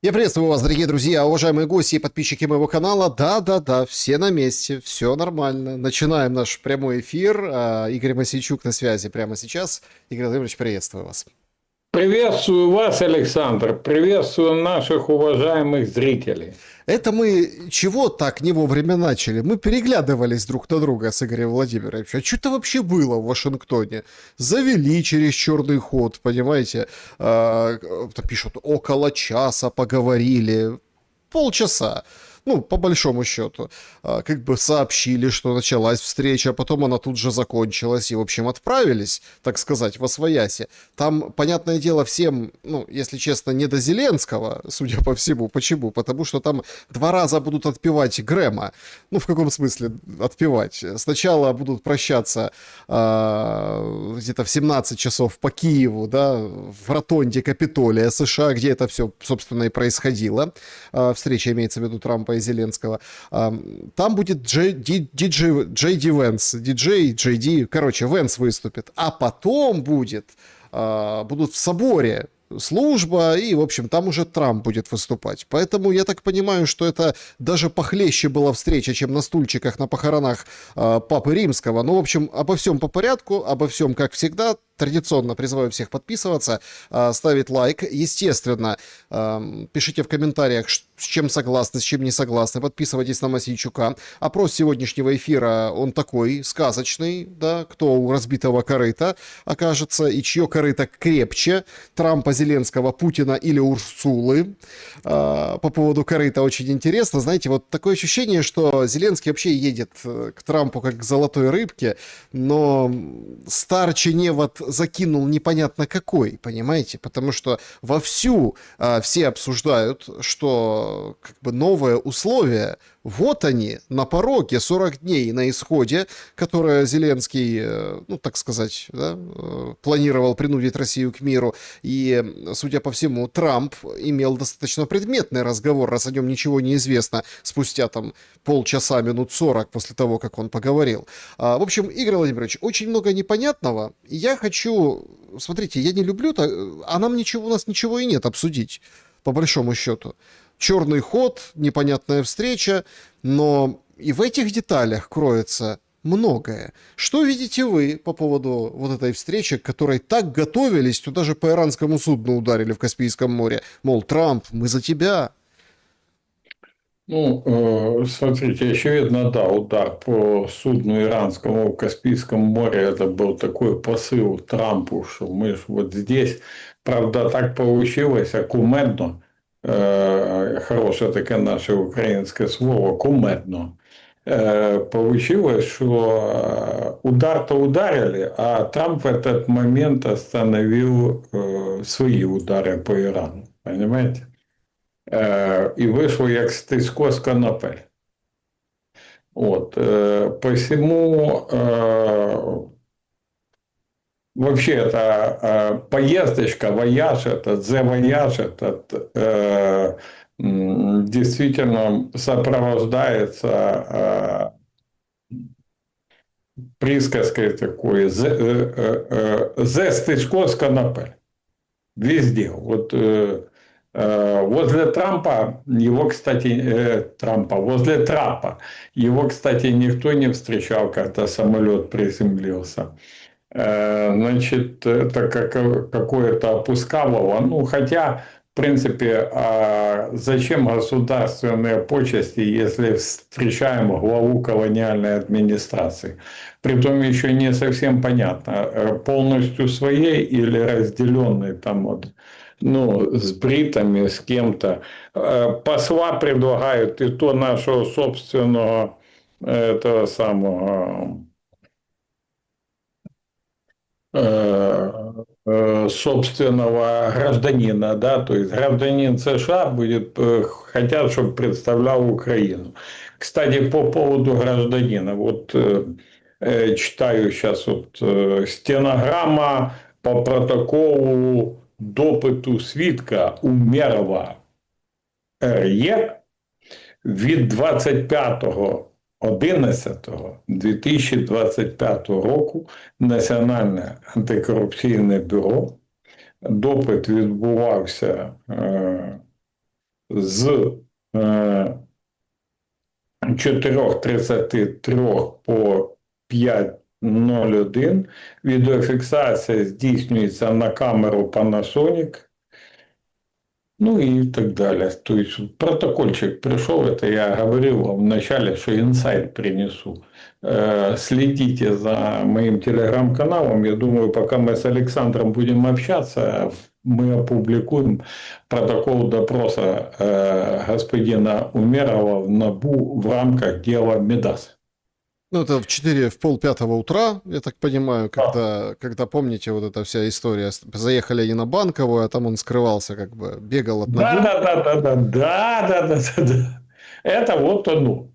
Я приветствую вас, дорогие друзья, уважаемые гости и подписчики моего канала. Да, все на месте, все нормально. Начинаем наш прямой эфир. Игорь Мосейчук на связи прямо сейчас. Игорь Владимирович, приветствую вас. Приветствую вас, Александр. Приветствую наших уважаемых зрителей. Это мы чего так не вовремя начали? Мы переглядывались друг на друга с Игорем Владимировичем. А что это вообще было в Вашингтоне? Завели через черный ход, понимаете? Пишут, около часа поговорили. Полчаса. Ну, по большому счету. Как бы сообщили, что началась встреча, потом она тут же закончилась, и, в общем, отправились, так сказать, восвояси. Там, понятное дело, всем, ну, если честно, не до Зеленского, судя по всему. Почему? Потому что там 2 раза будут отпевать Грэма. Ну, в каком смысле отпевать? Сначала будут прощаться где-то в 17 часов по Киеву, да, в ротонде Капитолия США, где это все, собственно, и происходило. Встреча имеется в виду Трампа и Зеленского. Там будет Джей Ди Венс, диджей Джей Ди, короче, Венс выступит. А потом будут в соборе служба, и, в общем, там уже Трамп будет выступать. Поэтому я так понимаю, что это даже похлеще была встреча, чем на стульчиках на похоронах Папы Римского. Ну, в общем, обо всем по порядку, обо всем как всегда. Традиционно призываю всех подписываться, ставить лайк. Естественно, пишите в комментариях, с чем согласны, с чем не согласны. Подписывайтесь на Мосейчука. Опрос сегодняшнего эфира, он такой, сказочный, да, кто у разбитого корыта окажется, и чье корыто крепче, Трампа, Зеленского, Путина или Урсулы. По поводу корыта очень интересно. Знаете, вот такое ощущение, что Зеленский вообще едет к Трампу как к золотой рыбке, но старче невод закинул непонятно какой, понимаете? Потому что вовсю все обсуждают, что как бы новые условия, вот они, на пороге, 40 дней на исходе, которые Зеленский, ну, так сказать, да, планировал принудить Россию к миру. И, судя по всему, Трамп имел достаточно предметный разговор, раз о нем ничего не известно, спустя там полчаса, минут 40 после того, как он поговорил. В общем, Игорь Владимирович, очень много непонятного. Я хочу... Смотрите, я не люблю... А нам ничего, у нас ничего и нет обсудить, по большому счету. Черный ход, непонятная встреча, но и в этих деталях кроется многое. Что видите вы по поводу вот этой встречи, к которой так готовились, что даже по иранскому судну ударили в Каспийском море? Мол, Трамп, мы за тебя. Ну, смотрите, очевидно, да, удар по судну иранскому в Каспийском море, это был такой посыл Трампу, что мы ж вот здесь, правда, так получилось, а кумедно, хорошее таке наше українське слово, кумедно, получилось, что удар-то ударили, а Трамп в этот момент остановил свои удары по Ирану, понимаете? І вийшло як стисько з конопель. От. Посему вообще эта поездочка, вояж этот, вояж этот действительно сопровождается присказкой такой «зе стисько з конопель». Везде. Вот возле Трампа, его, кстати, возле Трапа, его, кстати, никто не встречал, когда самолет приземлился. Значит, это какое-то опускалово. Ну, хотя, в принципе, зачем государственные почести, если встречаем главу колониальной администрации? Притом еще не совсем понятно, полностью своей или разделенной там вот, ну, с бритами, с кем-то. Посла предлагают и то нашего собственного этого самого собственного гражданина, да, то есть гражданин США будет, хотят, чтобы представлял Украину. Кстати, по поводу гражданина, вот читаю сейчас вот стенограмма по протоколу допиту свідка Умєрова РЄ від 25.11.2025 року Національне антикорупційне бюро. Допит відбувався з 4:33 по 5:01. Відеофіксація здійснюється на камеру Panasonic. Ну и так далее. То есть протокольчик пришел, это я говорил вам вначале, что инсайт принесу. Следите за моим телеграм-каналом. Я думаю, пока мы с Александром будем общаться, мы опубликуем протокол допроса господина Умерова в НАБУ в рамках дела Медас. Ну, это в полпятого утра, я так понимаю, когда, помните, вот эта вся история, заехали они на Банковую, а там он скрывался, как бы, бегал от НАБУ. Да. Это вот он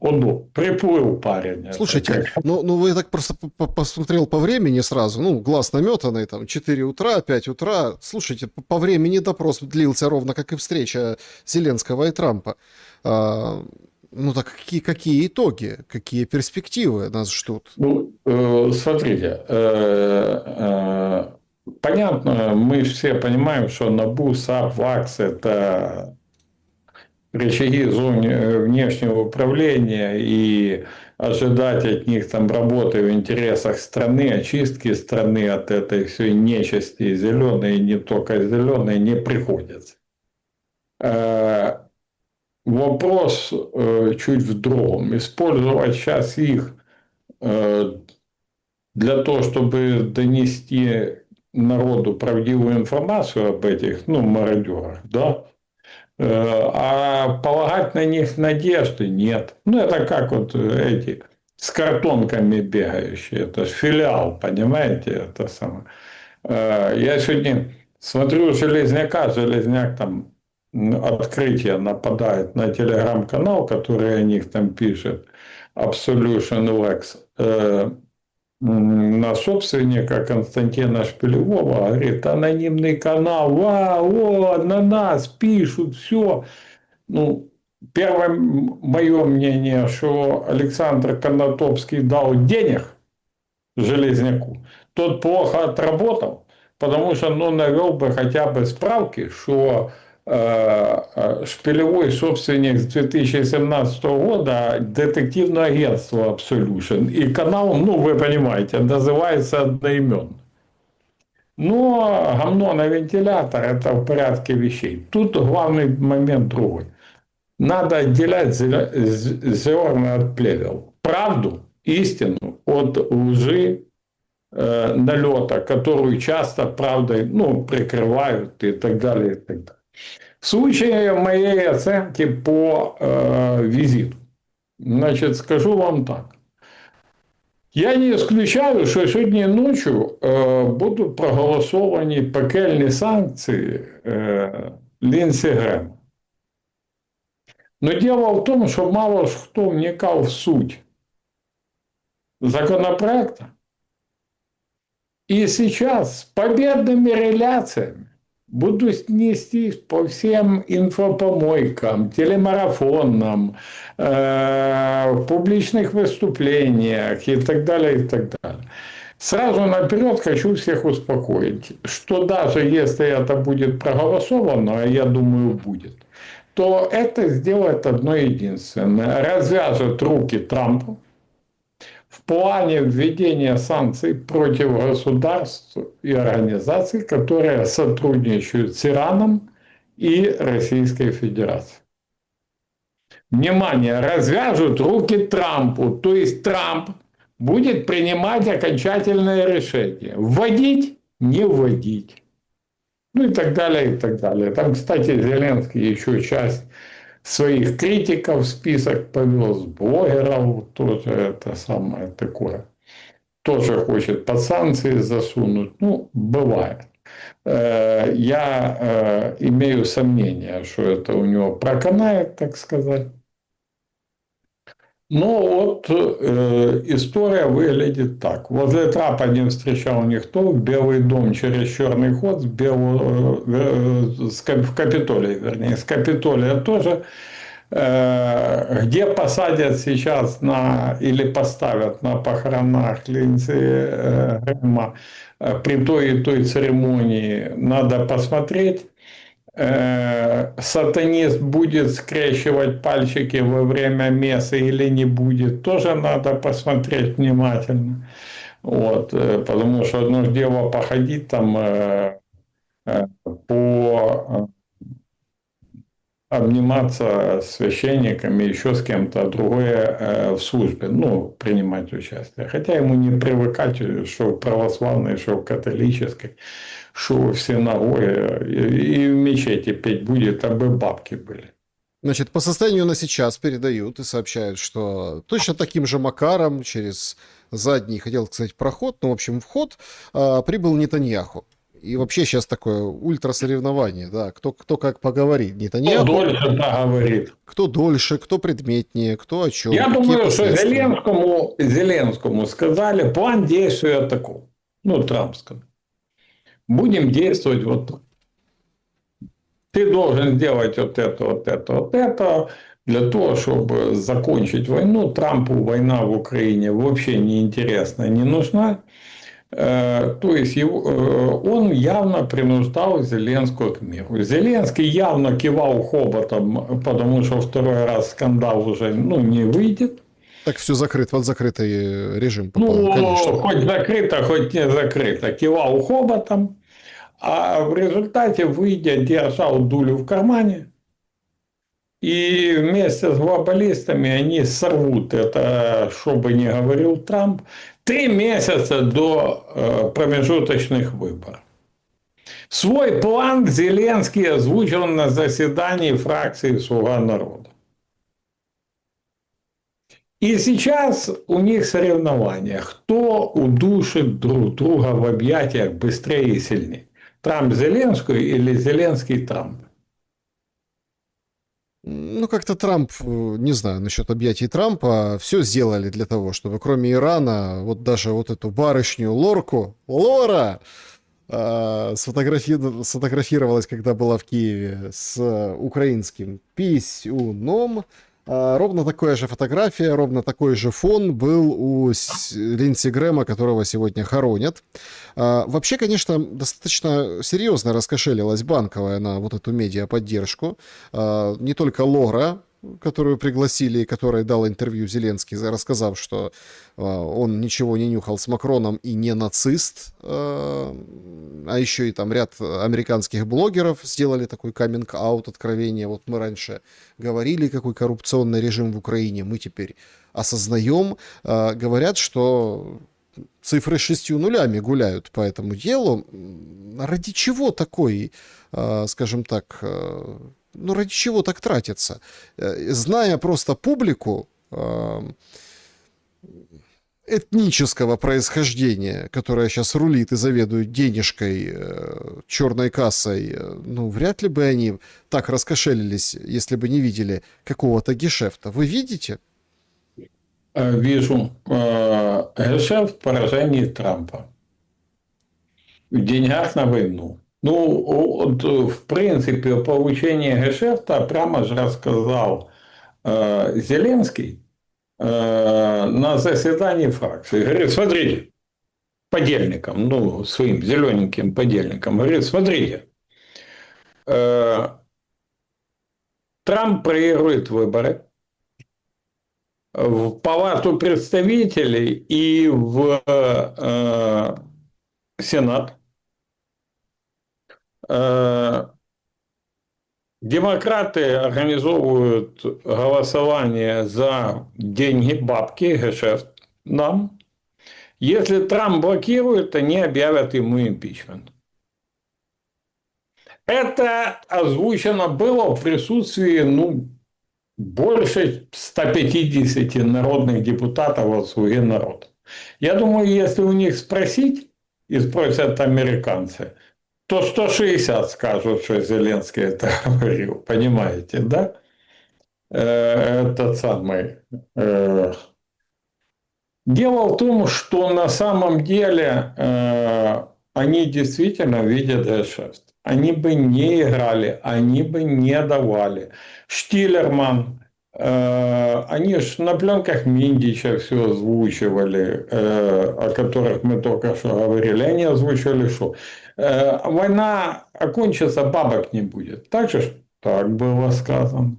приплыл парень. Слушайте, ну я так просто посмотрел по времени сразу, ну, глаз наметанный, там, 4 утра, 5 утра. Слушайте, по времени допрос длился ровно, как и встреча Зеленского и Трампа. Ну так какие итоги, какие перспективы нас ждут? Ну, смотрите, понятно, мы все понимаем, что НАБУ, САП, ВАКС – это рычаги внешнего управления, и ожидать от них там работы в интересах страны, очистки страны от этой всей нечисти, зеленой, и не только зеленой, не приходится. Вопрос чуть в другом. Использовать сейчас их для того, чтобы донести народу правдивую информацию об этих, мародерах, да, а полагать на них надежды нет. Ну, это как вот эти с картонками бегающие. Это же филиал, понимаете? Это самое. Я сегодня смотрю Железняка, Железняк там открытие нападает на телеграм-канал, который о них там пишет, Absolution Lex, на собственника Константина Шпилевого, говорит, анонимный канал, на нас пишут, все. Ну, первое мое мнение, что Александр Конотопский дал денег Железняку, тот плохо отработал, потому что навел бы хотя бы справки, что Шпилевой собственник с 2017 года детективное агентство Absolution. И канал, вы понимаете, называется одноименно. Но гомно на вентилятор – это в порядке вещей. Тут главный момент другой. Надо отделять зерна от плевел. Правду, истину от лжи, налета, которую часто правдой прикрывают и так далее, и так далее. В случае моей оценки по визиту, значит, скажу вам так. Я не исключаю, що сьогодні ночі будуть проголосовані пекельні санкції Лінсі Грема. Но дело в том, что мало кто вникал в суть законопроекта. И сейчас с победными реляциями будут нестись по всем инфопомойкам, телемарафонам, публичных выступлениях и так далее, и так далее. Сразу наперед хочу всех успокоить, что даже если это будет проголосовано, а я думаю будет, то это сделает одно единственное. Развяжет руки Трампу в плане введения санкций против государств и организаций, которые сотрудничают с Ираном и Российской Федерацией. Внимание, развяжут руки Трампу, то есть Трамп будет принимать окончательное решение. Вводить, не вводить. Ну и так далее, и так далее. Там, кстати, Зеленский еще часть своих критиков в список повез, блогеров тоже это самое такое. Тоже хочет под санкции засунуть. Бывает. Я имею сомнения, что это у него проканает, так сказать. Но вот история выглядит так. Возле трапа не встречал никто. В Белый дом через черный ход, в Капитолий, вернее, с Капитолия тоже. Где посадят сейчас или поставят на похоронах Линдси Грэма при той и той церемонии, надо посмотреть. сатанист будет скрещивать пальчики во время мессы или не будет, тоже надо посмотреть внимательно. Вот, потому что одно ж дело походить там по обниматься с священниками, еще с кем-то, а другое в службе, ну, принимать участие. Хотя ему не привыкать, что в православной, что в католической, что в синагоге и в мечети петь будет, а бы бабки были. Значит, по состоянию на сейчас передают и сообщают, что точно таким же макаром через задний, хотел сказать, проход, ну, в общем, вход, прибыл Нетаньяху. И вообще сейчас такое ультрасоревнование, да, кто как поговорит. Кто Нетаньяху, дольше договорит. кто дольше, кто предметнее, кто о чем, Я какие думаю, что последствия. Зеленскому сказали, план действия такой. Ну, Трамп сказал. Будем действовать вот так. Ты должен сделать вот это, вот это, вот это, для того, чтобы закончить войну. Трампу война в Украине вообще не интересна, не нужна. То есть он явно принуждал Зеленского к миру. Зеленский явно кивал хоботом, потому что второй раз скандал уже не выйдет. Так все закрыт, под закрытый режим попал, Ну, конечно. хоть закрыто, хоть не закрыто. Кивал хоботом, а в результате, выйдя, держал дулю в кармане. И вместе с глобалистами они сорвут это, что бы ни говорил Трамп, 3 месяца до промежуточных выборов. Свой план Зеленский озвучил на заседании фракции «Слуга народа». И сейчас у них соревнования, кто удушит друг друга в объятиях быстрее и сильнее. Трамп Зеленскую или Зеленский Трамп. Ну, как-то Трамп, не знаю, насчет объятий Трампа, все сделали для того, чтобы кроме Ирана, вот даже вот эту барышню Лорку, Лора, сфотографировалась, когда была в Киеве, с украинским писюном. Ровно такая же фотография, ровно такой же фон был у Линдси Грэма, которого сегодня хоронят. Вообще, конечно, достаточно серьезно раскошелилась Банковая на вот эту медиаподдержку. Не только Лора, которую пригласили, и которой дал интервью Зеленский, рассказав, что он ничего не нюхал с Макроном и не нацист, а еще и там ряд американских блогеров сделали такой каминг-аут, откровение. Вот мы раньше говорили, какой коррупционный режим в Украине, мы теперь осознаем. Говорят, что цифры с 6 нулями гуляют по этому делу. Ради чего такой, скажем так, ну, ради чего так тратится? Зная просто публику этнического происхождения, которая сейчас рулит и заведует денежкой, черной кассой, ну, вряд ли бы они так раскошелились, если бы не видели какого-то гешефта. Вы видите? Вижу гешефт в поражении Трампа. В деньгах на войну. Ну, вот, в принципе, получение гешефта прямо же рассказал Зеленский на заседании фракции. Говорит, смотрите, подельникам, ну, своим зелененьким подельникам, говорит, смотрите, Трамп проигрывает выборы в Палату представителей и в Сенат. Демократы организовывают голосование за деньги, бабки, гешефт нам. Если Трамп блокирует, они объявят ему импичмент. Это озвучено было в присутствии, больше 150 народных депутатов от «Слуги народа». Я думаю, если у них спросить, и спросят американцы, то 160 скажут, что Зеленский это говорил. Понимаете, да? Этот самый. Дело в том, что на самом деле они действительно видят гешефт. Они бы не играли, они бы не давали. Штиллерман, они же на пленках Миндича все озвучивали, о которых мы только что говорили. Они озвучивали что? Война окончится, бабок не будет. Так же? Так было сказано.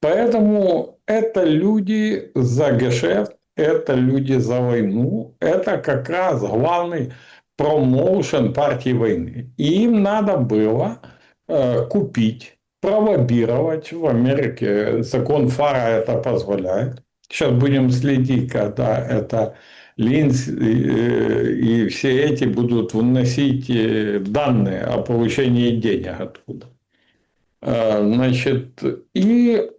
Поэтому это люди за гешефт, это люди за войну, это как раз главный промоушен партии войны. И им надо было купить, пролоббировать в Америке. Закон ФАРа это позволяет. Сейчас будем следить, когда это Линдс и все эти будут вносить данные о получении денег оттуда. Значит, и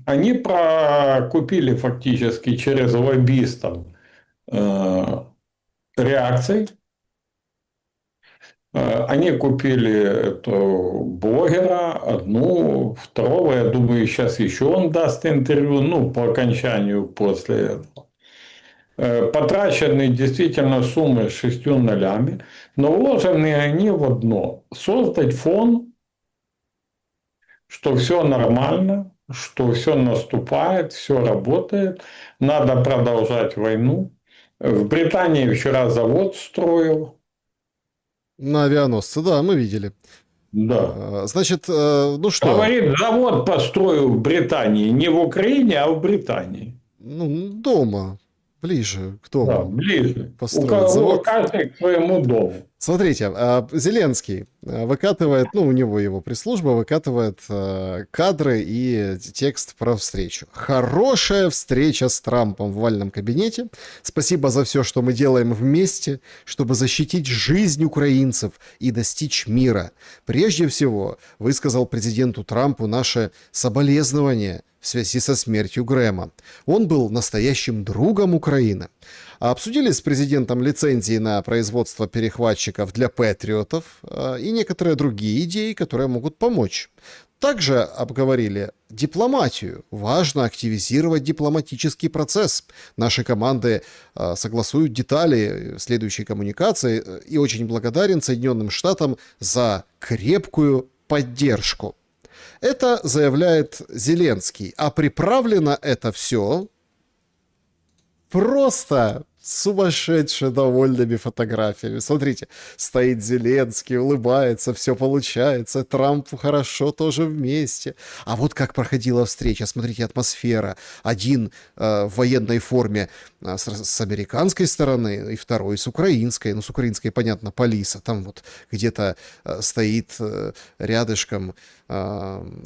они прокупили фактически через лоббистов реакций. Они купили эту блогера, одну, второго, я думаю, сейчас еще он даст интервью, ну, по окончанию после этого. Потрачены действительно суммы с 6 нулями, но вложены они в одно – создать фон, что все нормально, что все наступает, все работает, надо продолжать войну. В Британии вчера завод строил. На авианосце, да, мы видели. Да. Значит, ну что? Говорит, завод построил в Британии, не в Украине, а в Британии. Ну, дома, ближе к Да, дому. ближе. Построить завод. Каждый к своему дому. Смотрите, Зеленский выкатывает, ну, у него его пресс-служба выкатывает кадры и текст про встречу. Хорошая встреча с Трампом в овальном кабинете. Спасибо за все, что мы делаем вместе, чтобы защитить жизнь украинцев и достичь мира. Прежде всего, высказал президенту Трампу наше соболезнование в связи со смертью Грэма. Он был настоящим другом Украины. Обсудили с президентом лицензии на производство перехватчиков для патриотов и некоторые другие идеи, которые могут помочь. Также обговорили дипломатию. Важно активизировать дипломатический процесс. Наши команды согласуют детали следующей коммуникации и очень благодарен Соединенным Штатам за крепкую поддержку. Это заявляет Зеленский. А приправлено это все просто сумасшедше довольными фотографиями. Смотрите, стоит Зеленский, улыбается, все получается, Трампу хорошо тоже вместе. А вот как проходила встреча, смотрите, атмосфера. Один в военной форме с американской стороны, и второй с украинской. Ну, с украинской, понятно, Полиса. Там вот где-то стоит рядышком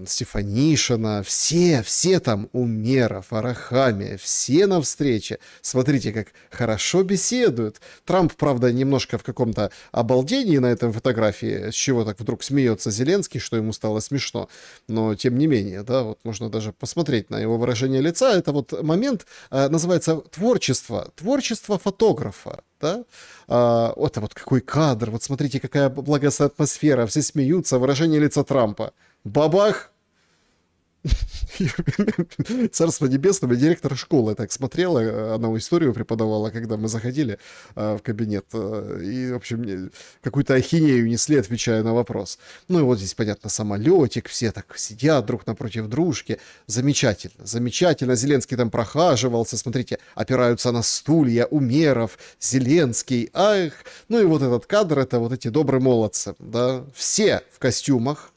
Стефанишина. Все там, Умеров, Арахамия, все на встрече. Смотрите, как хорошо беседуют. Трамп, правда, немножко в каком-то обалдении на этой фотографии, с чего так вдруг смеется Зеленский, что ему стало смешно. Но, тем не менее, да, вот можно даже посмотреть на его выражение лица. Это вот момент, называется творчество фотографа. Да? Вот, вот какой кадр, вот смотрите, какая благостная атмосфера, все смеются, выражение лица Трампа. Бабах! Царство небесное, директор школы так смотрела, она историю преподавала, когда мы заходили в кабинет, и, в общем, какую-то ахинею несли, отвечая на вопрос. Ну и вот здесь, понятно, самолетик, все так сидят друг напротив дружки. Замечательно, замечательно. Зеленский там прохаживался, смотрите, опираются на стулья, Умеров, Зеленский, ах. Ну и вот этот кадр, это вот эти добрые молодцы, да, все в костюмах,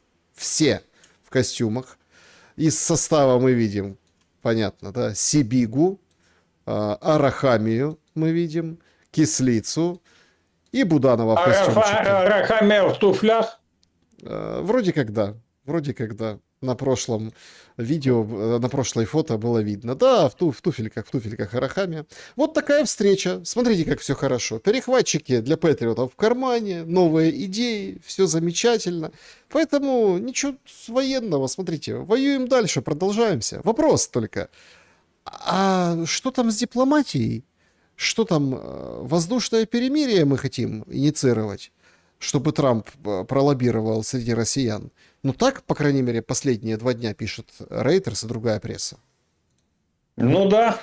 Из состава мы видим, понятно, да, Сибигу, Арахамию мы видим, Кислицу и Буданова в костюмчике. Арахамия в туфлях? Вроде как да. На прошлом видео, на прошлой фото было видно. Да, в туфельках Арахамия. Вот такая встреча. Смотрите, как все хорошо. Перехватчики для патриотов в кармане, новые идеи, все замечательно. Поэтому ничего военного, смотрите, воюем дальше, продолжаемся. Вопрос только, а что там с дипломатией? Что там, воздушное перемирие мы хотим инициировать, чтобы Трамп пролоббировал среди россиян? Ну так, по крайней мере, последние 2 дня пишет Рейтерс и другая пресса. Ну да.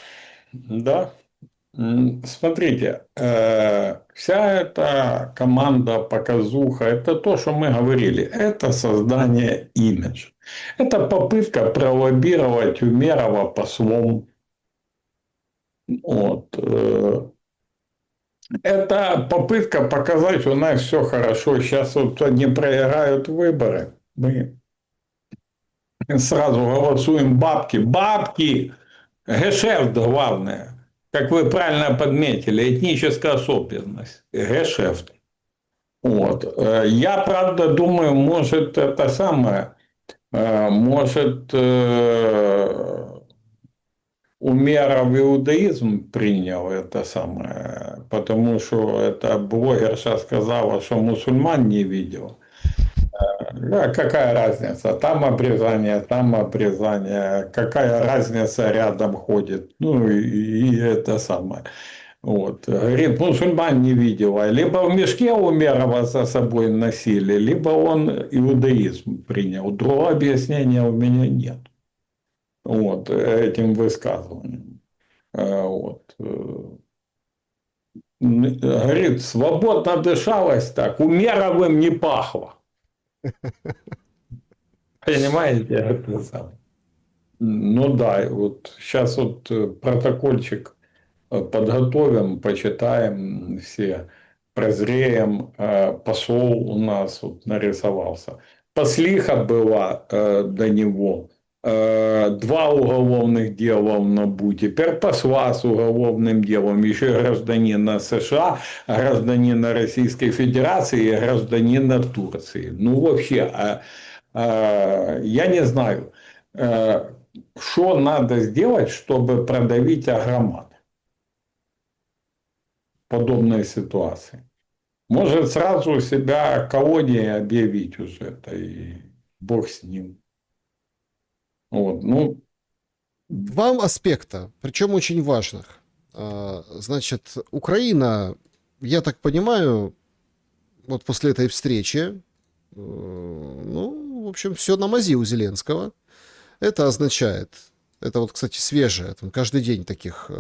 Смотрите, вся эта команда показуха, это то, что мы говорили, это создание имиджа. Это попытка пролоббировать Умерова послом. Вот. Это попытка показать, что у нас все хорошо. Сейчас вот они проиграют выборы. Мы сразу голосуем бабки. Бабки! Гешефт главное. Как вы правильно подметили, этническая особенность. Гешефт. Вот. Я, правда, думаю, может, это самое, может, Умеров иудаизм принял это самое, потому что эта блогерша сказала, что мусульман не видел. Да, какая разница? Там обрезание, какая разница рядом ходит. Ну и это самое. Вот. Говорит, мусульман не видела. Либо в мешке Умерова за собой носили, либо он иудаизм принял. Другого объяснения у меня нет. Вот, этим высказыванием. Вот. Говорит, свободно дышалось так, Умеровым не пахло. Понимаете, это самое. Ну да, вот сейчас вот протокольчик подготовим, почитаем все, прозреем. Посол у нас вот нарисовался. Послиха была до него. Два уголовных дела он набу. Теперь посла с уголовным делом. Еще гражданина США, гражданина Российской Федерации и гражданина Турции. Ну вообще, я не знаю, что надо сделать, чтобы продавить Агромат в подобной ситуации. Может сразу себя колонией объявить уже, это и бог с ним. Вот, ну, Два аспекта, причем очень важных. Значит, Украина, я так понимаю, вот после этой встречи, ну, в общем, все на мази у Зеленского. Это означает, это вот, кстати, свежее, там каждый день таких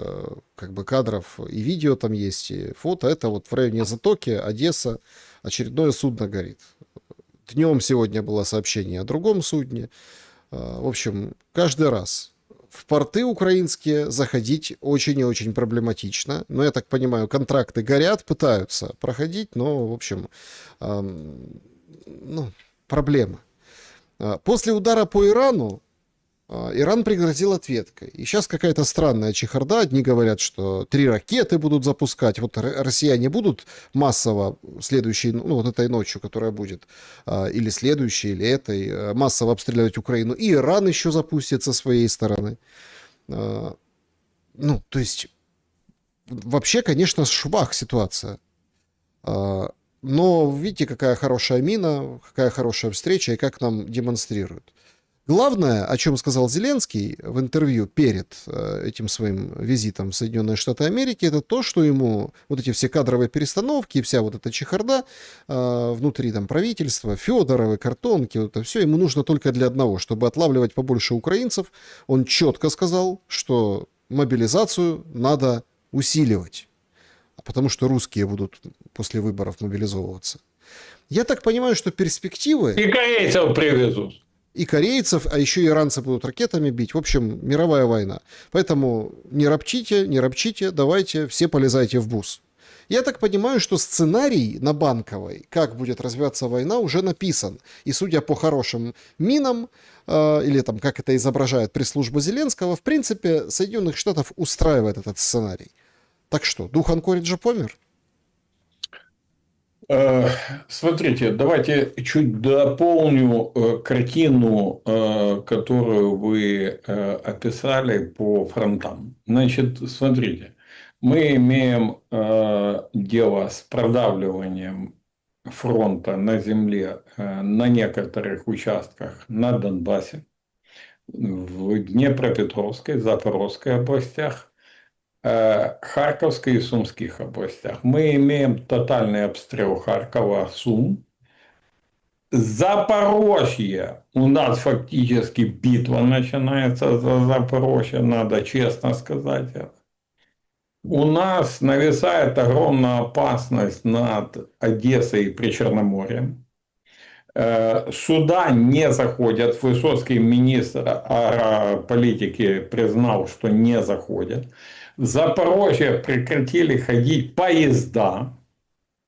как бы кадров и видео там есть, и фото. Это вот в районе Затоки, Одесса, очередное судно горит. Днем сегодня было сообщение о другом судне. В общем, каждый раз в порты украинские заходить очень и очень проблематично. Но, я так понимаю, контракты горят, пытаются проходить, но, в общем, ну, проблемы. После удара по Ирану Иран пригрозил ответкой. И сейчас какая-то странная чехарда. Одни говорят, что 3 ракеты будут запускать. Вот россияне будут массово следующей, ну вот этой ночью, которая будет, или следующей, или этой, массово обстреливать Украину. И Иран еще запустит со своей стороны. Ну, то есть, вообще, конечно, швах ситуация. Но видите, какая хорошая мина, какая хорошая встреча и как нам демонстрируют. Главное, о чем сказал Зеленский в интервью перед этим своим визитом в Соединенные Штаты Америки, это то, что ему вот эти все кадровые перестановки и вся вот эта чехарда внутри там правительства, Федоровы, картонки, вот это все, ему нужно только для одного, чтобы отлавливать побольше украинцев. Он четко сказал, что мобилизацию надо усиливать, потому что русские будут после выборов мобилизовываться. Я так понимаю, что перспективы... и корейцев привезут. И корейцев, а еще иранцы будут ракетами бить. В общем, мировая война. Поэтому не ропчите, давайте все полезайте в бус. Я так понимаю, что сценарий на Банковой, как будет развиваться война, уже написан. И судя по хорошим минам, или там как это изображает пресс-служба Зеленского, в принципе, Соединенных Штатов устраивает этот сценарий. Так что, дух Анкориджа помер? Смотрите, давайте чуть дополню картину, которую вы описали по фронтам. Значит, смотрите, мы имеем дело с продавливанием фронта на земле на некоторых участках на Донбассе, в Днепропетровской, Запорожской областях, Харьковской и Сумских областях. Мы имеем тотальный обстрел Харькова, Сум. Запорожье. У нас фактически битва начинается за Запорожье, надо честно сказать это. У нас нависает огромная опасность над Одессой и Причерноморьем. Сюда не заходят. Высоцкий, министр политики, признал, что не заходят. В Запорожье прекратили ходить поезда,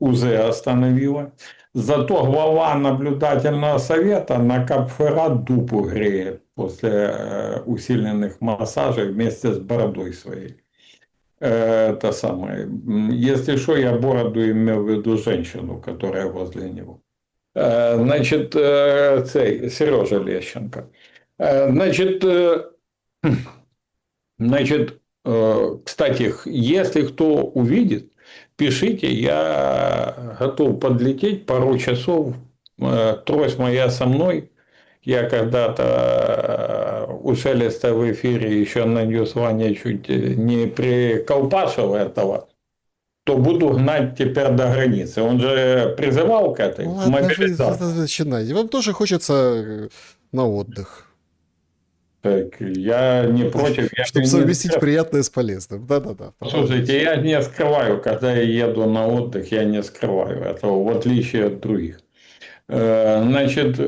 УЗ остановила. Зато глава наблюдательного совета на Капфера дупу греет после усиленных массажей вместе с бородой своей. Это самое. Если что, я бороду имел в виду женщину, которая возле него. Значит, Сережа Лещенко. Значит, значит, кстати, если кто увидит, пишите, я готов подлететь пару часов. Трость моя со мной. Я когда-то у Шелеста в эфире еще на Ньюсване чуть не приколпашил этого, то буду гнать теперь до границы. Он же призывал к этой Ну ладно, вы мобилизации. начинаете. Вам тоже хочется на отдых. Так, я не против. Чтобы совместить приятное с полезным. Да-да-да. Слушайте, я не скрываю, когда я еду на отдых, я не скрываю этого, в отличие от других. Значит,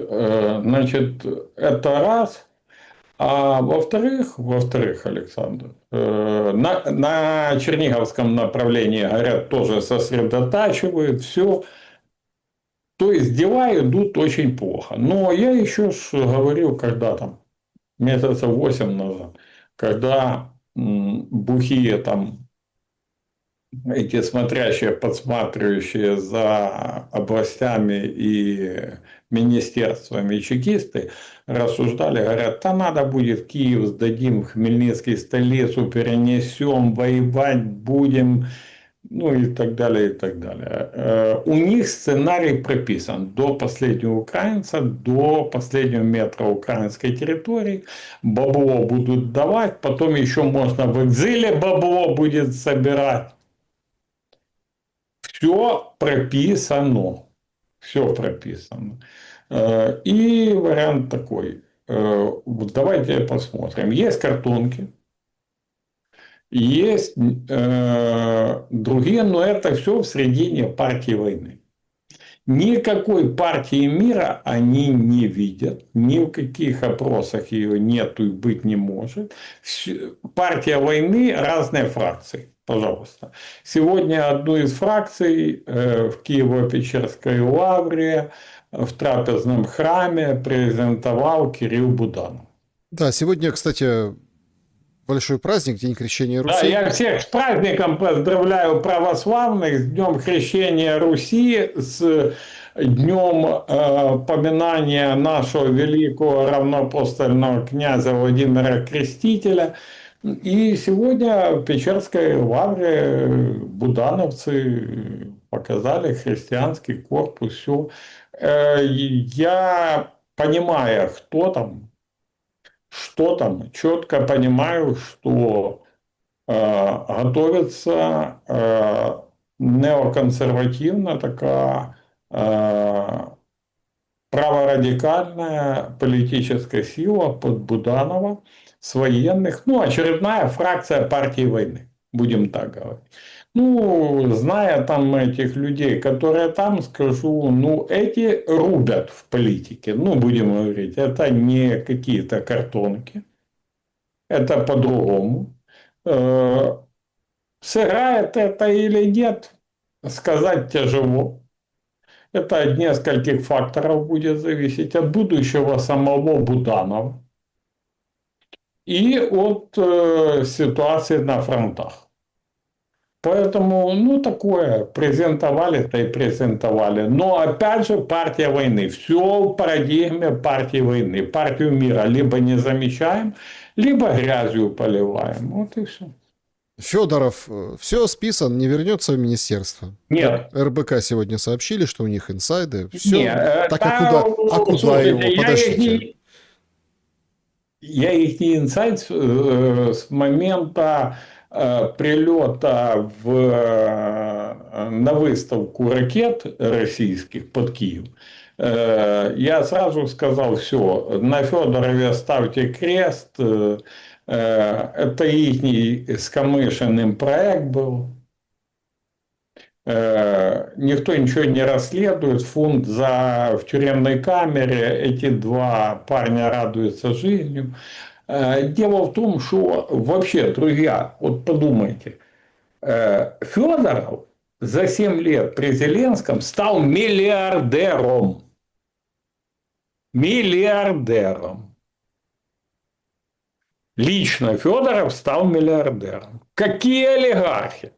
это раз. А во-вторых, Александр, на Черниговском направлении, говорят, тоже сосредотачивают все. То есть дела идут очень плохо. Но я еще говорил, когда там, месяца 8 назад, когда бухие там эти смотрящие, подсматривающие за областями и министерствами чекисты рассуждали, говорят, да надо будет Киев сдадим, Хмельницкий столицу перенесем, воевать будем, ну и так далее, и так далее. У них сценарий прописан до последнего украинца, до последнего метра украинской территории. Бабло будут давать, потом еще можно в экзиле бабло будет собирать. Все прописано. Все прописано. И вариант такой. Давайте посмотрим. Есть картонки. Есть другие, но это все в середине партии войны. Никакой партии мира они не видят, ни в каких опросах ее нету и быть не может. Партия войны – разные фракции. Пожалуйста. Сегодня одну из фракций в Киево-Печерской лавре в трапезном храме презентовал Кирилл Буданов. Да, сегодня, кстати, большой праздник, День Крещения Руси. Да, я всех с праздником поздравляю православных, с Днем Крещения Руси, с днем поминания нашего великого равноапостольного князя Владимира Крестителя. И сегодня в Печерской лавре будановцы показали христианский корпус. Все. Я, понимая, кто там, что там, четко понимаю, что готовится неоконсервативная такая праворадикальная политическая сила под Буданова с военных, ну, очередная фракция партии войны, будем так говорить. Ну, зная там этих людей, которые там, скажу, ну, эти рубят в политике, ну, будем говорить, это не какие-то картонки, это по-другому. Сыграет это или нет, сказать тяжело. Это от нескольких факторов будет зависеть. От будущего самого Буданова и от ситуации на фронтах. Поэтому, ну, такое, презентовали-то и презентовали. Но, опять же, партия войны. Все в парадигме партии войны. Партию мира либо не замечаем, либо грязью поливаем. Вот и все. Федоров, все списан, не вернется в министерство. Нет. РБК сегодня сообщили, что у них инсайды. Все. Нет, Так а куда слушайте, его? Подождите. Я их не инсайд с момента прилета на выставку ракет российских под Киев. Я сразу сказал, все, на Федорове ставьте крест. Это их скомышенный проект был. Никто ничего не расследует. Фунт в тюремной камере. Эти два парня радуются жизнью. Дело в том, что вообще, друзья, вот подумайте, Федоров за 7 лет при Зеленском стал миллиардером. Миллиардером. Лично Федоров стал миллиардером. Какие олигархи?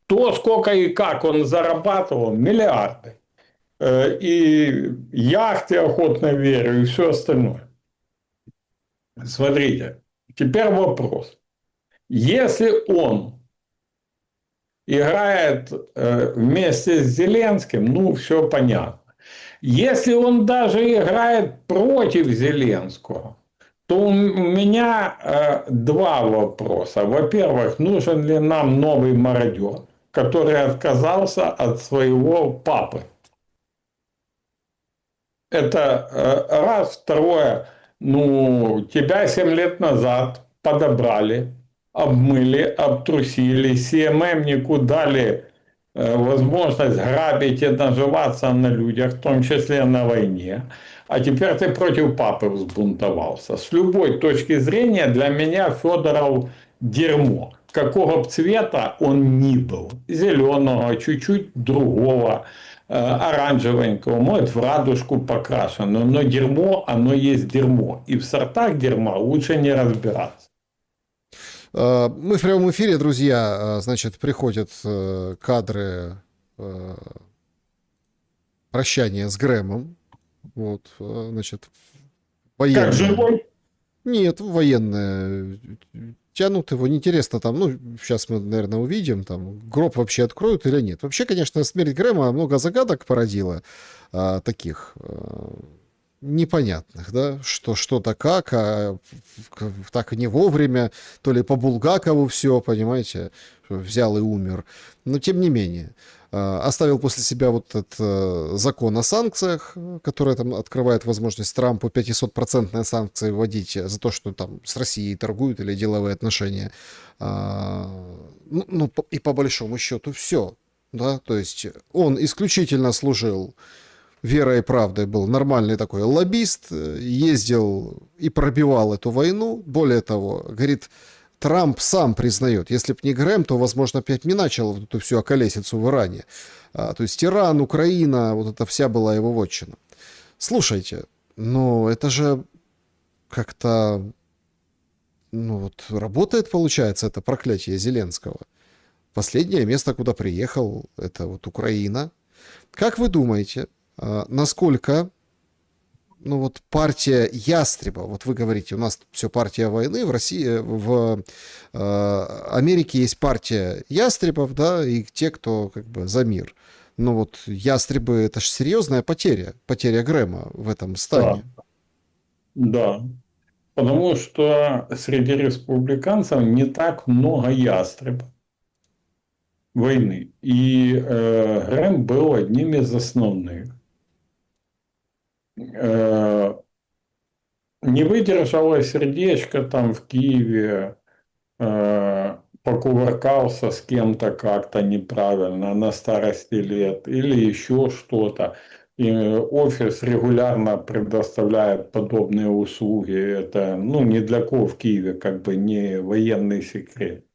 То, сколько и как он зарабатывал, миллиарды. И яхты охотно верю, и все остальное. Смотрите, теперь вопрос. Если он играет вместе с Зеленским, ну, все понятно. Если он даже играет против Зеленского, то у меня два вопроса. Во-первых, нужен ли нам новый мародер, который отказался от своего папы? Это раз. Второе, ну, тебя 7 лет назад подобрали, обмыли, обтрусили, СММнику дали возможность грабить и наживаться на людях, в том числе на войне. А теперь ты против папы взбунтовался. С любой точки зрения для меня Федоров дерьмо. Какого бы цвета он ни был. Зеленого, чуть-чуть другого, оранжевенького, может в радужку покрашено. Но дерьмо, оно есть дерьмо. И в сортах дерьма лучше не разбираться. Мы в прямом эфире, друзья. Значит, приходят кадры прощания с Грэмом. Вот, значит, военные. Как живой? Нет, военные тянут его. Неинтересно там, ну, сейчас мы, наверное, увидим, там, гроб вообще откроют или нет. Вообще, конечно, смерть Грэма много загадок породила, таких непонятных, да, что-то как, так не вовремя, то ли по Булгакову все, понимаете, взял и умер. Но тем не менее, оставил после себя вот этот закон о санкциях, который там открывает возможность Трампу 500% санкции вводить за то, что там с Россией торгуют или деловые отношения. Ну, и по большому счету все. Да? То есть он исключительно служил верой и правдой, был нормальный такой лоббист, ездил и пробивал эту войну. Более того, говорит, Трамп сам признает, если бы не Грэм, то, возможно, опять не начал вот эту всю околесицу в Иране. То есть Иран, Украина, вот это вся была его вотчина. Слушайте, ну это же как-то, ну вот работает, получается, это проклятие Зеленского. Последнее место, куда приехал, это вот Украина. Как вы думаете, насколько, ну вот партия Ястреба, вот вы говорите, у нас все партия войны, в России, в Америке есть партия Ястребов, да, и те, кто как бы за мир. Но вот Ястребы, это же серьезная потеря Грэма в этом стане. Да. Потому что среди республиканцев не так много ястребов войны. И Грэм был одним из основных. Не выдержало сердечко там в Киеве, покувыркался с кем-то как-то неправильно на старости лет или еще что-то. И офис регулярно предоставляет подобные услуги. Это, ну, ни для кого в Киеве как бы не военный секрет.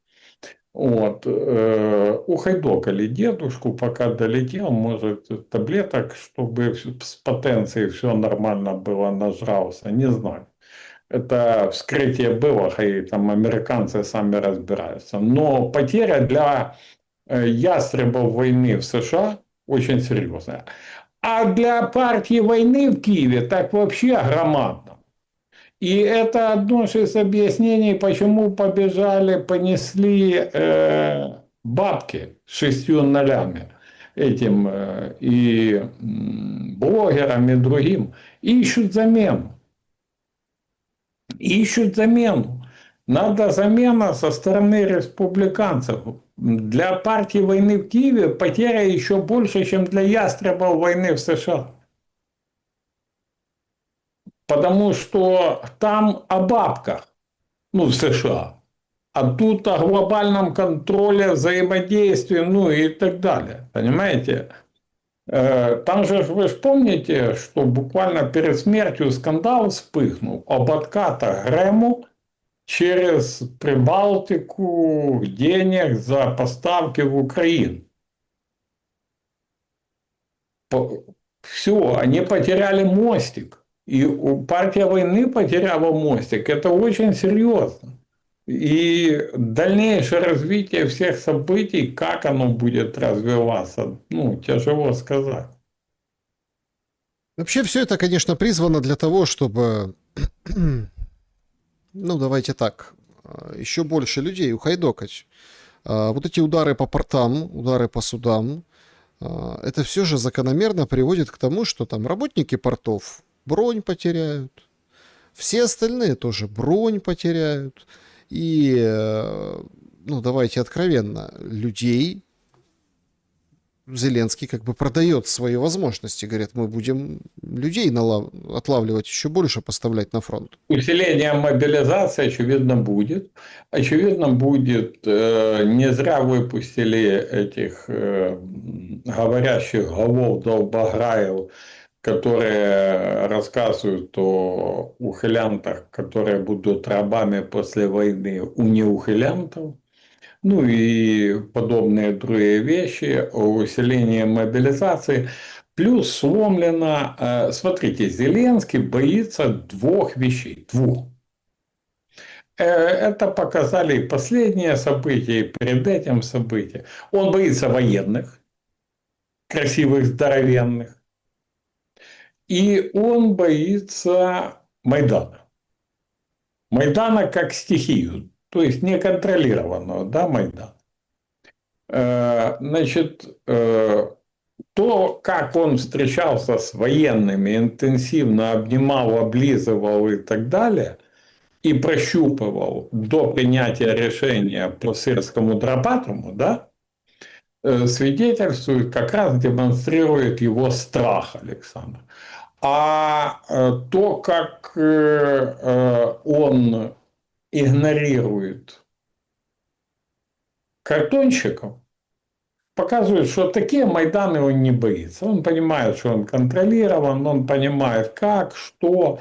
Вот. Ухайдокали дедушку, пока долетел, может, таблеток, чтобы с потенцией все нормально было, нажрался, не знаю. Это вскрытие было, и там американцы сами разбираются. Но потеря для ястребов войны в США очень серьезная. А для партии войны в Киеве так вообще громадно. И это одно из объяснений, почему понесли бабки с 6 нулями этим и блогерам, и другим. Ищут замену. Надо замена со стороны республиканцев. Для партии войны в Киеве потеря еще больше, чем для ястребов войны в США. Потому что там о бабках, ну, в США. А тут о глобальном контроле, взаимодействии, ну и так далее. Понимаете? Там же вы же помните, что буквально перед смертью скандал вспыхнул об откатах Грэму через Прибалтику денег за поставки в Украину. Все, они потеряли мостик. И партия войны потеряла мостик. Это очень серьезно. И дальнейшее развитие всех событий, как оно будет развиваться, ну, тяжело сказать. Вообще все это, конечно, призвано для того, чтобы, ну, давайте так, еще больше людей ухайдокать. Вот эти удары по портам, удары по судам, это все же закономерно приводит к тому, что там работники портов бронь потеряют, все остальные тоже бронь потеряют. И, ну, давайте откровенно, людей Зеленский как бы продает свои возможности. Говорят, мы будем людей отлавливать еще больше, поставлять на фронт. Усиление мобилизации, очевидно, будет. Очевидно, будет. Не зря выпустили этих говорящих голов долбограев, которые рассказывают о ухилянтах, которые будут рабами после войны у неухилянтов. Ну и подобные другие вещи, усиление мобилизации. Плюс сломлено, смотрите, Зеленский боится двух вещей. Двух. Это показали и последние события, и перед этим события. Он боится военных, красивых, здоровенных. И он боится Майдана. Майдана как стихию, то есть неконтролированного, да, Майдана. Значит, то, как он встречался с военными, интенсивно обнимал, облизывал и так далее, и прощупывал до принятия решения по Сырскому Драбатому, да, свидетельствует, как раз демонстрирует его страх Александр. А то, как он игнорирует картонщиков, показывает, что такие Майданы он не боится. Он понимает, что он контролирован, он понимает, как, что.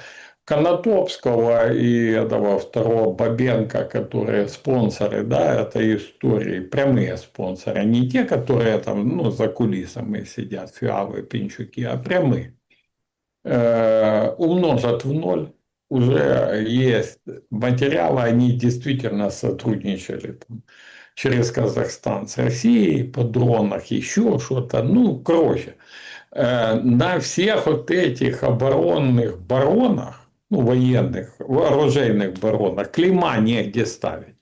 Конотопского и этого второго Бабенко, которые спонсоры, да, этой истории, прямые спонсоры, не те, которые там, ну, за кулисами сидят, фиавы, пинчуки, а прямые, умножат в ноль. Уже есть материалы, они действительно сотрудничали там, через Казахстан с Россией по дронах, еще что-то. Ну, короче, на всех вот этих оборонных баронах, ну, военных, вооруженных баронах, клейма негде ставить.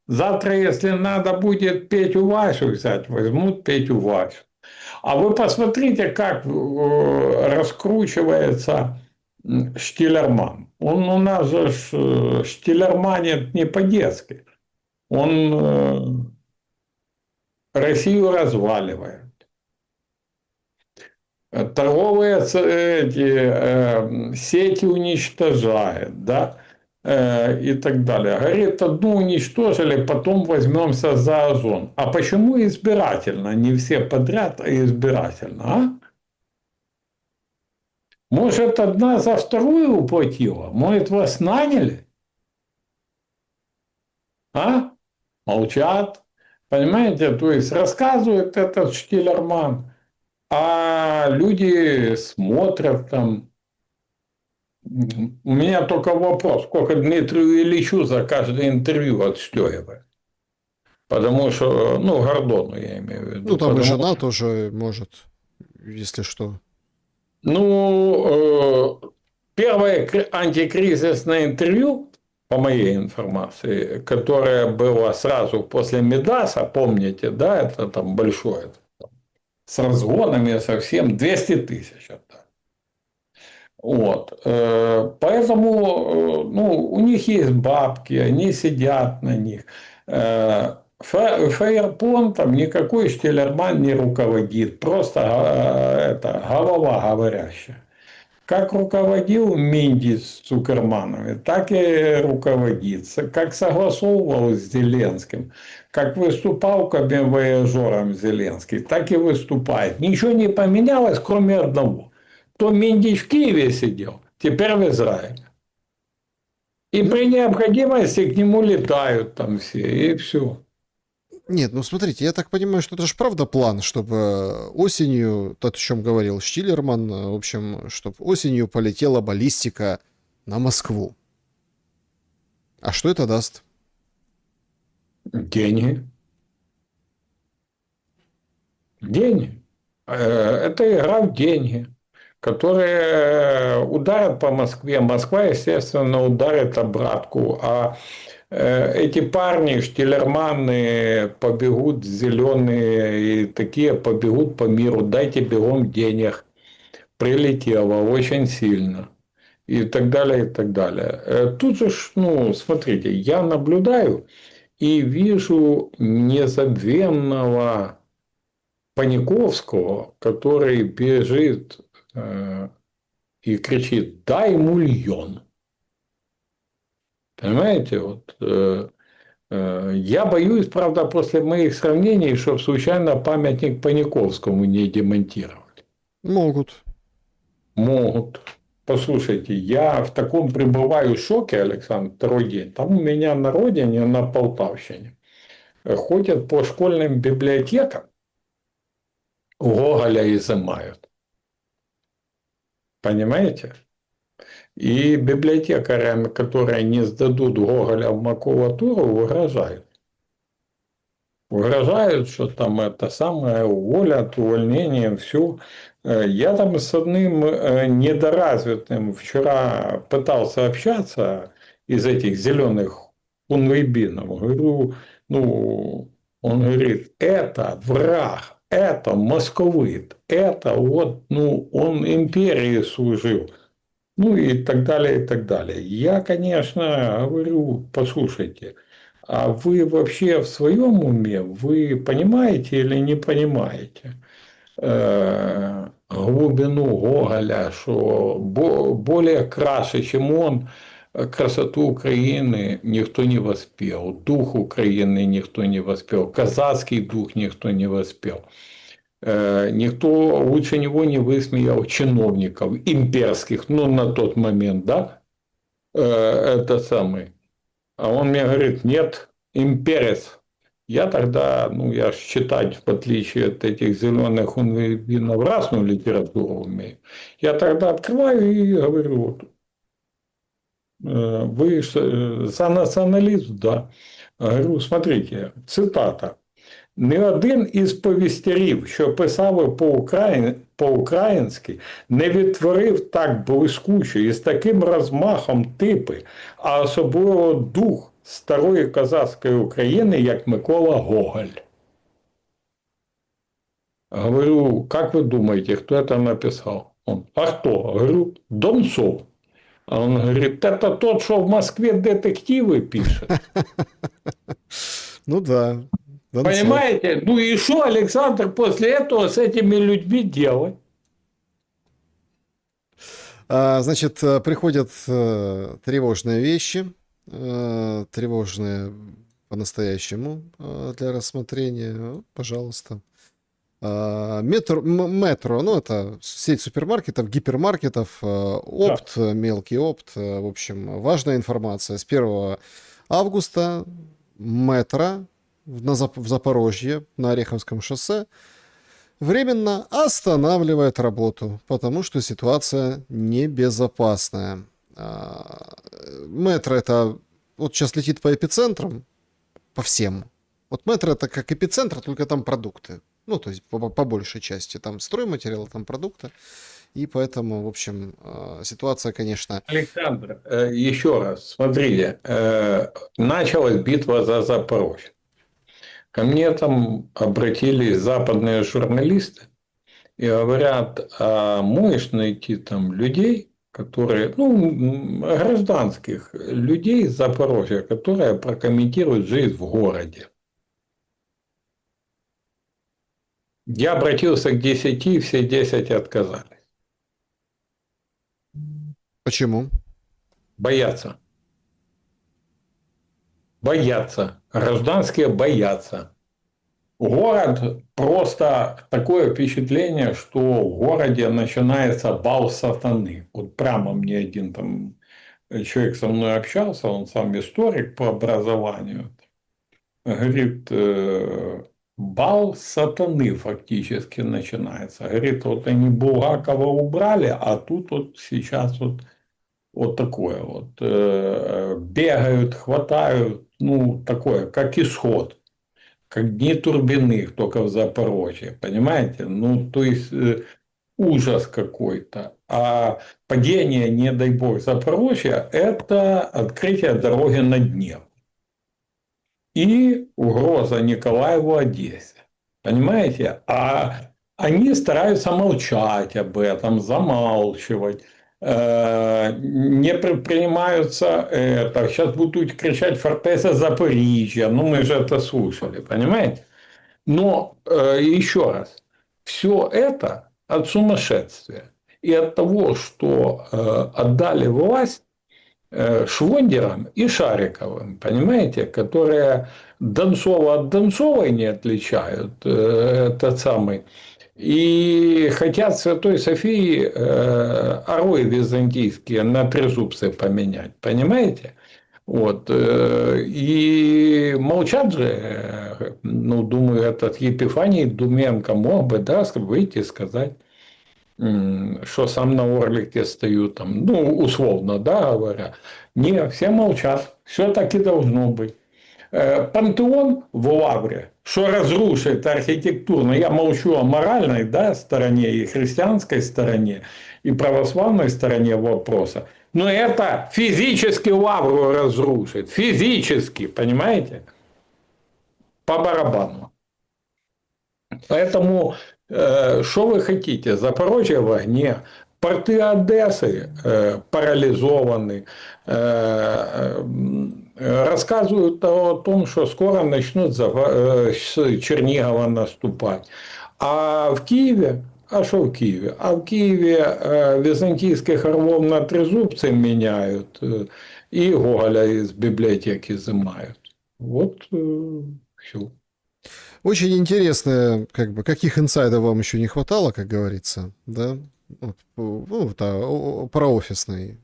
Завтра, если надо будет Петю Васю взять, возьмут Петю Васю. А вы посмотрите, как раскручивается Штиллерман. Он у нас же штиллерманит не по-детски. Он Россию разваливает. Торговые сети уничтожает, да, и так далее. Говорит, одну уничтожили, потом возьмемся за озон. А почему избирательно? Не все подряд, а избирательно, а? Может, одна за вторую уплатила? Может, вас наняли? А? Молчат. Понимаете, то есть рассказывает этот Штиллерман, а люди смотрят там. У меня только вопрос, сколько Дмитрию Ильичу за каждое интервью отстегивает? Потому что, ну, Гордону я имею в виду. Ну, там и потому, жена тоже может, если что. ну, первое антикризисное интервью, по моей информации, которое было сразу после Медаса, помните, да, это там большое, с разгонами совсем 200 тысяч. Вот. Поэтому ну, у них есть бабки, они сидят на них. Фейерпонтом никакой Штиллерман не руководит, просто это голова говорящая. Как руководил Минди с Цукермановой, так и руководит. Как согласовывал с Зеленским, как выступал камевояжером Зеленский, так и выступает. Ничего не поменялось, кроме одного. То Минди в Киеве сидел, теперь в Израиле. И Ну, при необходимости к нему летают там все, и все. нет, ну смотрите, я так понимаю, что это же правда план, чтобы осенью, тот, о чем говорил Штиллерман, в общем, чтобы осенью полетела баллистика на Москву. А что это даст? Деньги. Деньги. Это игра в деньги, которые ударят по Москве. Москва, естественно, ударит обратку. А эти парни, штиллерманы, побегут зеленые и такие побегут по миру. Дайте бегом денег. Прилетело очень сильно. И так далее, и так далее. Тут же, ну, смотрите, я наблюдаю и вижу незабвенного Паниковского, который бежит и кричит: дай мульон. Понимаете, вот я боюсь, правда, после моих сравнений, чтобы случайно памятник Паниковскому не демонтировали. Могут. Могут. Послушайте, я в таком пребываю шоке, Александр, второй день. Там у меня на родине, на Полтавщине, ходят по школьным библиотекам, Гоголя изымают. Понимаете? И библиотекарям, которые не сдадут Гоголя в макулатуру, угрожают. Угрожают, что там это самое, уволят, увольнением, все. Я там с одним недоразвитым вчера пытался общаться из этих зеленых хунвейбинов. Говорю, ну, он говорит, это враг, это московит, это вот, ну, он империи служил. Ну и так далее, и так далее. Я, конечно, говорю, послушайте, а вы вообще в своем уме, вы понимаете или не понимаете глубину Гоголя, что более краше, чем он, красоту Украины никто не воспел, дух Украины никто не воспел, казацкий дух никто не воспел. Никто лучше него не высмеял чиновников имперских, ну, на тот момент, да, это самый. А он мне говорит, нет, имперец. Я тогда, ну, я ж читать, в отличие от этих зеленых унвинов, разную литературу умею. Я тогда открываю и говорю, вот, вы за национализм, да. Говорю, смотрите, цитата. Ні один із повістярів, що писав по-українськи, не відтворив так блискуче і з таким розмахом типи, а особливо дух старої козацької України, як Микола Гоголь. Говорю, как вы думаете, кто это написал? Он, а кто? Говорю, Донцов. А он говорит, это тот, что в Москве детективы пишет. Ну да. Донцов. Понимаете? Ну и что Александр после этого с этими людьми делать? Значит, приходят тревожные вещи, тревожные по-настоящему для рассмотрения. Пожалуйста. Метро, ну, это сеть супермаркетов, гипермаркетов, опт, да. Мелкий опт. В общем, важная информация. С 1 августа метро в Запорожье на Ореховском шоссе временно останавливает работу, потому что ситуация небезопасная. Метро это вот сейчас летит по эпицентрам, по всем. Вот метро это как эпицентр, только там продукты. Ну, то есть по большей части. Там стройматериалы, там продукты. И поэтому, в общем, ситуация, конечно... Александр, еще раз, смотрите. Началась битва за Запорожье. Ко мне там обратились западные журналисты и говорят, а можешь найти там людей, которые, ну, гражданских людей из Запорожья, которые прокомментируют жизнь в городе. Я обратился к 10, все 10 отказались. Почему? Боятся. Боятся. Гражданские боятся. Город просто такое впечатление, что в городе начинается бал сатаны. Вот прямо мне один там человек со мной общался, он сам историк по образованию. Говорит, бал сатаны фактически начинается. Говорит, вот они Булгакова убрали, а тут вот сейчас вот такое вот. Бегают, хватают, ну, такое, как исход. Как дни Турбиных, только в Запорожье, понимаете? Ну, то есть, ужас какой-то. А падение, не дай бог, Запорожья – это открытие дороги на Днепр. И угроза Николаеву Одессе. Понимаете? А они стараются молчать об этом, замалчивать. Не предпринимаются это. Сейчас будут кричать «Фортеса Запорижья». Ну, мы же это слушали, понимаете? Но еще раз, все это от сумасшествия и от того, что отдали власть Швондерам и Шариковым, понимаете, которые Донцова от Донцовой не отличают, этот самый, и хотят Святой Софии орлы византийские на трезубцы поменять, понимаете? Вот. И молчат же, ну, думаю, этот Епифаний Думенко мог бы, да, выйти и сказать, что сам на Орлике стою, там, ну, условно, да, говоря. Не, все молчат, все так и должно быть. Пантеон в Лавре, что разрушит архитектурно, я молчу о моральной, да, стороне и христианской стороне, и православной стороне вопроса, но это физически Лавру разрушит, физически, понимаете, по барабану. Поэтому, что вы хотите, Запорожье в огне, порты Одессы парализованы, рассказывают о том, что скоро начнут с Чернигова наступать. А в Киеве, а что в Киеве? А в Киеве византийских орлов на трезубцы меняют и Гоголя из библиотеки изымают. Вот все. Очень интересно, как бы, каких инсайдов вам еще не хватало, как говорится, да? Вот, ну, да, проофисный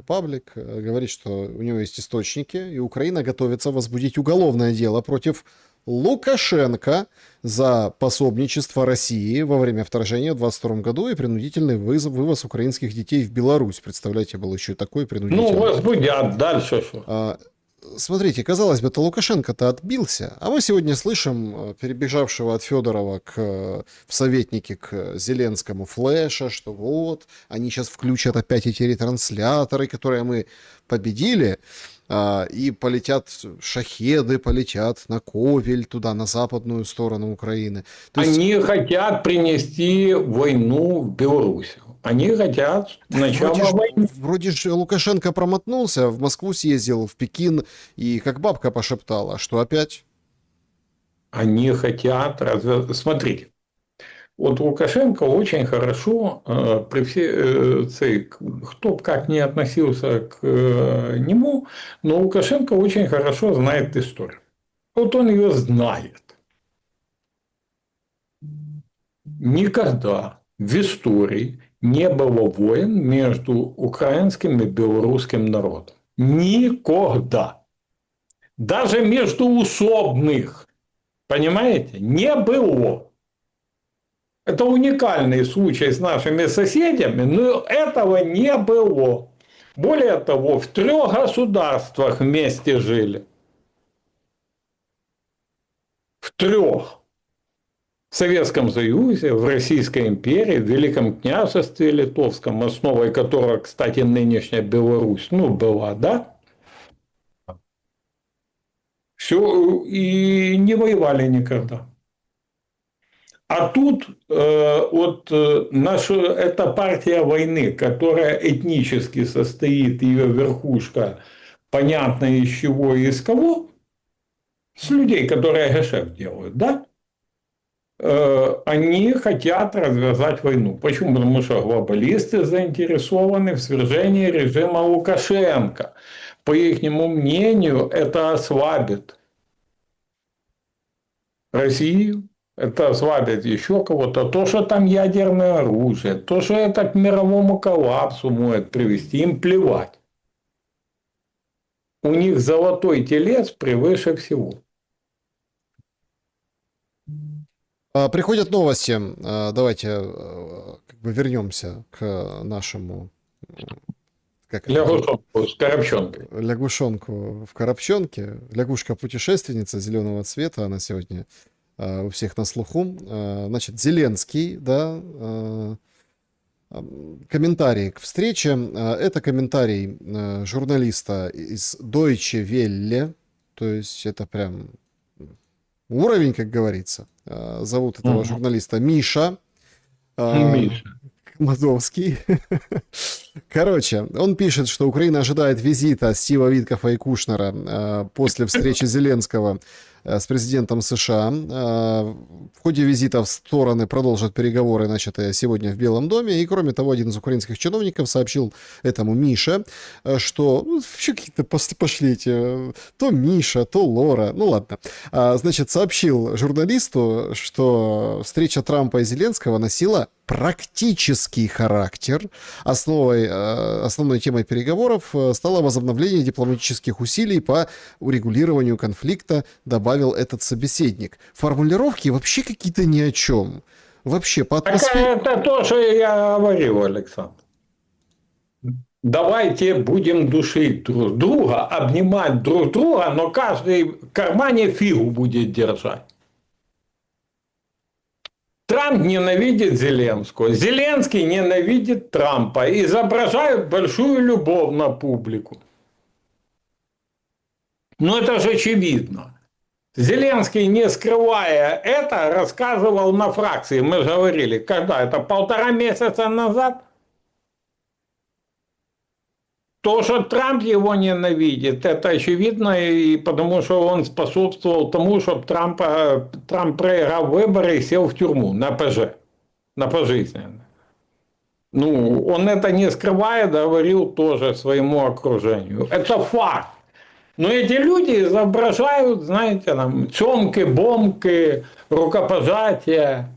паблик говорит, что у него есть источники, и Украина готовится возбудить уголовное дело против Лукашенко за пособничество России во время вторжения в 2022 году и принудительный вывоз украинских детей в Беларусь. Представляете, был еще такой принудительный. Ну, возбудят, дальше что? Смотрите, казалось бы, это Лукашенко-то отбился, а мы сегодня слышим перебежавшего от Федорова в советники к Зеленскому Флеша, что вот, они сейчас включат опять эти ретрансляторы, которые мы победили, и полетят шахеды, полетят на Ковель, туда, на западную сторону Украины. То есть... Они хотят принести войну в Беларусь. Они хотят начала войны. Вроде же Лукашенко промотнулся, в Москву съездил, в Пекин, и как бабка пошептала, что опять? Они хотят... Смотрите, вот Лукашенко очень хорошо, при всей, кто как не относился к нему, но Лукашенко очень хорошо знает историю. Вот он ее знает. Никогда в истории не было войн между украинским и белорусским народом. Никогда. Даже между усобных. Понимаете? Не было. Это уникальный случай с нашими соседями, но этого не было. Более того, в 3 государствах вместе жили. В 3. В Советском Союзе, в Российской империи, в Великом княжестве Литовском, основой которого, кстати, нынешняя Беларусь, ну, была, да? Все, и не воевали никогда. А тут вот наша, эта партия войны, которая этнически состоит, ее верхушка, понятно из чего и из кого, с людей, которые гешефт делают, да? они хотят развязать войну. Почему? Потому что глобалисты заинтересованы в свержении режима Лукашенко. По их мнению, это ослабит Россию, это ослабит еще кого-то. То, что там ядерное оружие, то, что это к мировому коллапсу может привести, им плевать. У них золотой телец превыше всего. Приходят новости. Давайте как бы вернемся к нашему... Как это? Лягушонку с Коробчонкой. Лягушонку в Коробчонке. Лягушка-путешественница зеленого цвета. Она сегодня у всех на слуху. Значит, Зеленский, да, комментарий к встрече. Это комментарий журналиста из Deutsche Welle. То есть это прям уровень, как говорится. Зовут этого журналиста Миша. Миша. Мадовский. Короче, он пишет, что Украина ожидает визита Стива Виткофа и Кушнера после встречи Зеленского с президентом США. В ходе визита в стороны продолжат переговоры, начатые сегодня в Белом доме. И, кроме того, один из украинских чиновников сообщил этому Мише, что... Ну, вообще какие-то пошли эти... То Миша, то Лора. Ну, ладно. Значит, сообщил журналисту, что встреча Трампа и Зеленского носила практический характер. Основной темой переговоров стало возобновление дипломатических усилий по урегулированию конфликта, добавил этот собеседник. Формулировки вообще какие-то ни о чем. Вообще, по атмосфере... Это то, что я говорил, Александр. Давайте будем душить друг друга, обнимать друг друга, но каждый в кармане фигу будет держать. Трамп ненавидит Зеленского, Зеленский ненавидит Трампа, изображают большую любовь на публику. Ну это же очевидно. Зеленский, не скрывая это, рассказывал на фракции, мы же говорили, когда это 1,5 месяца назад. То, что Трамп его ненавидит, это очевидно, и потому что он способствовал тому, чтобы Трамп проиграл выборы и сел в тюрьму на ПЖ, на пожизненно. Ну, он это не скрывая, говорил тоже своему окружению. Это факт. Но эти люди изображают, знаете, там, цёмки, бомки, рукопожатия.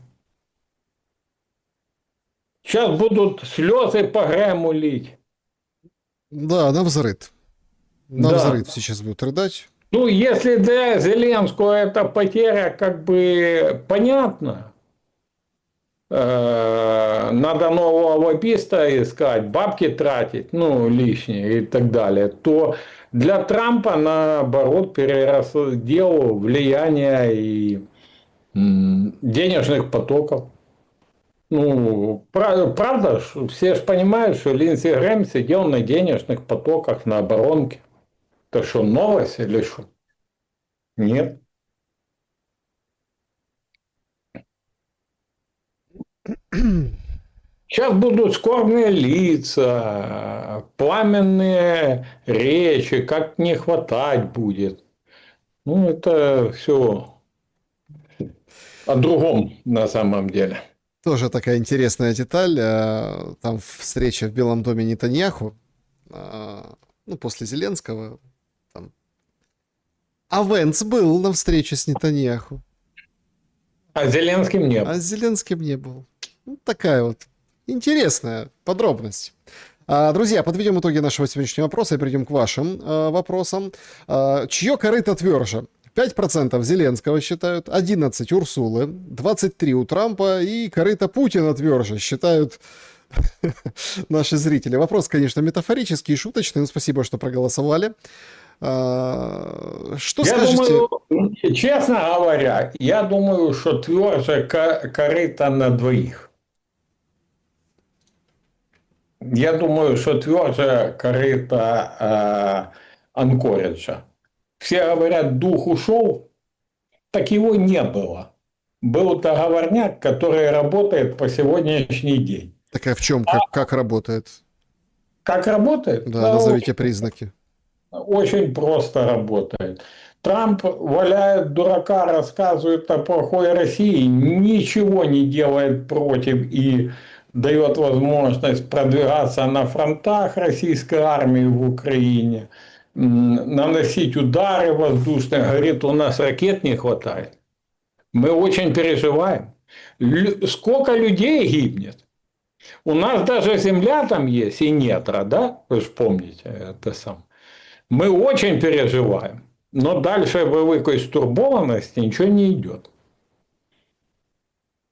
Сейчас будут слезы по Грэму лить. Да, навзрыд. Навзрыд сейчас будут рыдать. Ну, если для Зеленского эта потеря как бы понятна, надо нового лоббиста искать, бабки тратить, ну, лишние и так далее, то для Трампа, наоборот, перераспределу влияния и денежных потоков. Ну, правда, все же понимают, что Линдси Грэм сидел на денежных потоках на оборонке. Это что, новость или что? Нет. Сейчас будут скорбные лица, пламенные речи, как не хватать будет. Ну, это все о другом на самом деле. Тоже такая интересная деталь. Там встреча в Белом доме Нетаньяху. Ну, после Зеленского. Там. А Венц был на встрече с Нетаньяху. А Зеленским не был. А с Зеленским не был. Ну, такая вот интересная подробность. Друзья, подведем итоги нашего сегодняшнего вопроса и перейдем к вашим вопросам. Чье корыто тверже? 5% Зеленского считают, 11% Урсулы, 23% у Трампа и корыто Путина тверже считают наши зрители. Вопрос, конечно, метафорический и шуточный, но спасибо, что проголосовали. Что скажете? Думаю, честно говоря, я думаю, что тверже корыто на двоих. Я думаю, что тверже корыто Анкориджа. Все говорят, дух ушел, так его не было. Был договорняк, который работает по сегодняшний день. Так а в чем, как работает? Как работает? Да, назовите признаки. очень просто работает. Трамп валяет дурака, рассказывает о плохой России, ничего не делает против и дает возможность продвигаться на фронтах российской армии в Украине, наносить удары воздушные. Говорит, у нас ракет не хватает. Мы очень переживаем. Сколько людей гибнет? У нас даже земля там есть, и нетра, да? Вы же помните это сам. Мы очень переживаем. Но дальше великой стурбованности ничего не идет.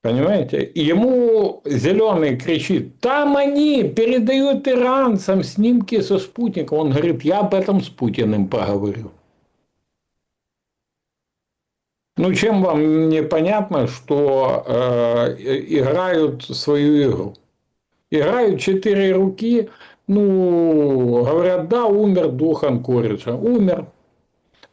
Понимаете? И ему Зеленый кричит, там они передают иранцам снимки со спутника. Он говорит, я об этом с Путиным поговорю. Ну, чем вам непонятно, что играют свою игру? Играют 4 руки, ну, говорят, да, умер дух Анкориджа, умер.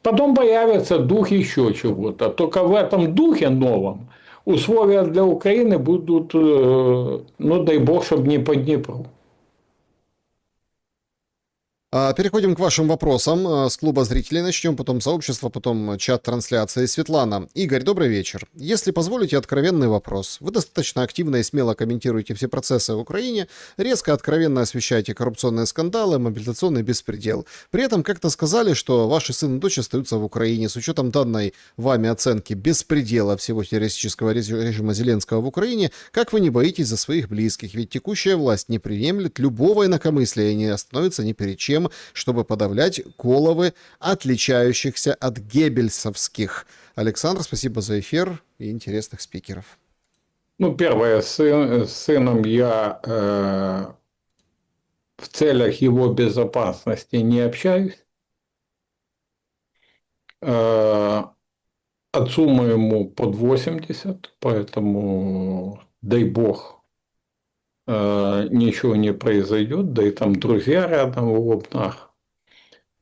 Потом появится дух еще чего-то. Только в этом духе новом условия для Украины будут, ну, дай бог, чтобы не по Днепру. Переходим к вашим вопросам. С клуба зрителей начнем, потом сообщество, потом чат трансляции. Светлана. Игорь, добрый вечер. Если позволите, откровенный вопрос. Вы достаточно активно и смело комментируете все процессы в Украине, резко, откровенно освещаете коррупционные скандалы, мобилизационный беспредел. При этом как-то сказали, что ваши сын и дочь остаются в Украине. С учетом данной вами оценки беспредела всего террористического режима Зеленского в Украине, как вы не боитесь за своих близких? Ведь текущая власть не приемлет любого инакомыслия и не остановится ни перед чем, чтобы подавлять головы отличающихся от геббельсовских. Александр, спасибо за эфир и интересных спикеров. Ну, первое, с сыном я в целях его безопасности не общаюсь. Отцу моему под 80, поэтому, дай бог, ничего не произойдет, да и там друзья рядом в Лобнах.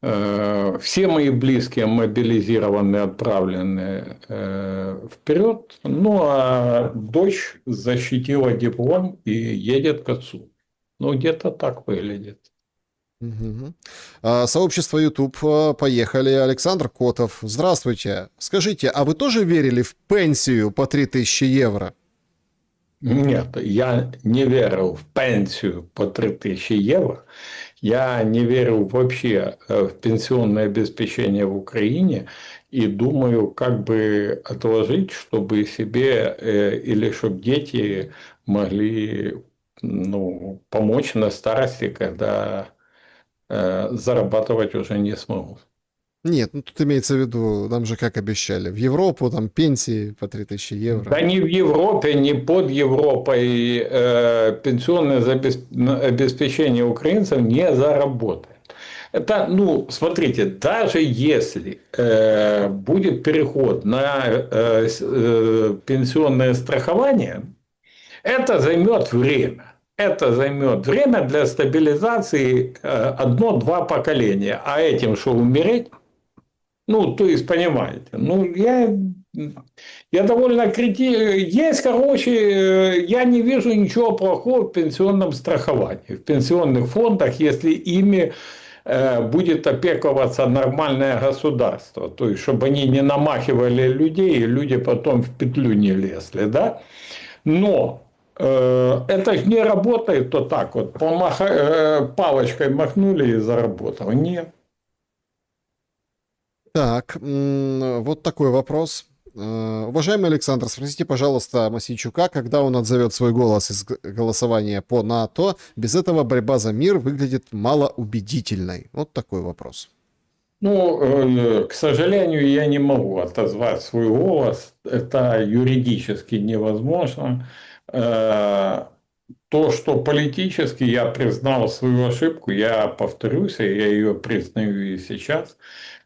Все мои близкие мобилизированы, отправлены вперед. Ну, а дочь защитила диплом и едет к отцу. Ну, где-то так выглядит. Угу. Сообщество YouTube, поехали. Александр Котов, здравствуйте. Скажите, а вы тоже верили в пенсию по 3000 евро? Нет, я не верил в пенсию по 3000 евро. Я не верил вообще в пенсионное обеспечение в Украине и думаю, как бы отложить, чтобы себе или чтобы дети могли, ну, помочь на старости, когда зарабатывать уже не смогут. Нет, ну тут имеется в виду, нам же как обещали, в Европу там пенсии по 3000 евро. Да ни в Европе, ни под Европой пенсионное обеспечение украинцев не заработает. Это, ну, смотрите, даже если будет переход на пенсионное страхование, это займет время. Это займет время для стабилизации 1-2 поколения. А этим что, умереть? Ну, то есть, понимаете, ну, я довольно Есть, короче, я не вижу ничего плохого в пенсионном страховании, в пенсионных фондах, если ими будет опековаться нормальное государство. То есть, чтобы они не намахивали людей, и люди потом в петлю не лезли, да? Но это же не работает то так вот. Палочкой махнули и заработало. Нет. Так, вот такой вопрос. Уважаемый Александр, спросите, пожалуйста, Мосейчука, когда он отзовет свой голос из голосования по НАТО. Без этого борьба за мир выглядит малоубедительной. Вот такой вопрос. Ну, к сожалению, я не могу отозвать свой голос. Это юридически невозможно. То, что политически я признал свою ошибку, я повторюсь, и я ее признаю и сейчас.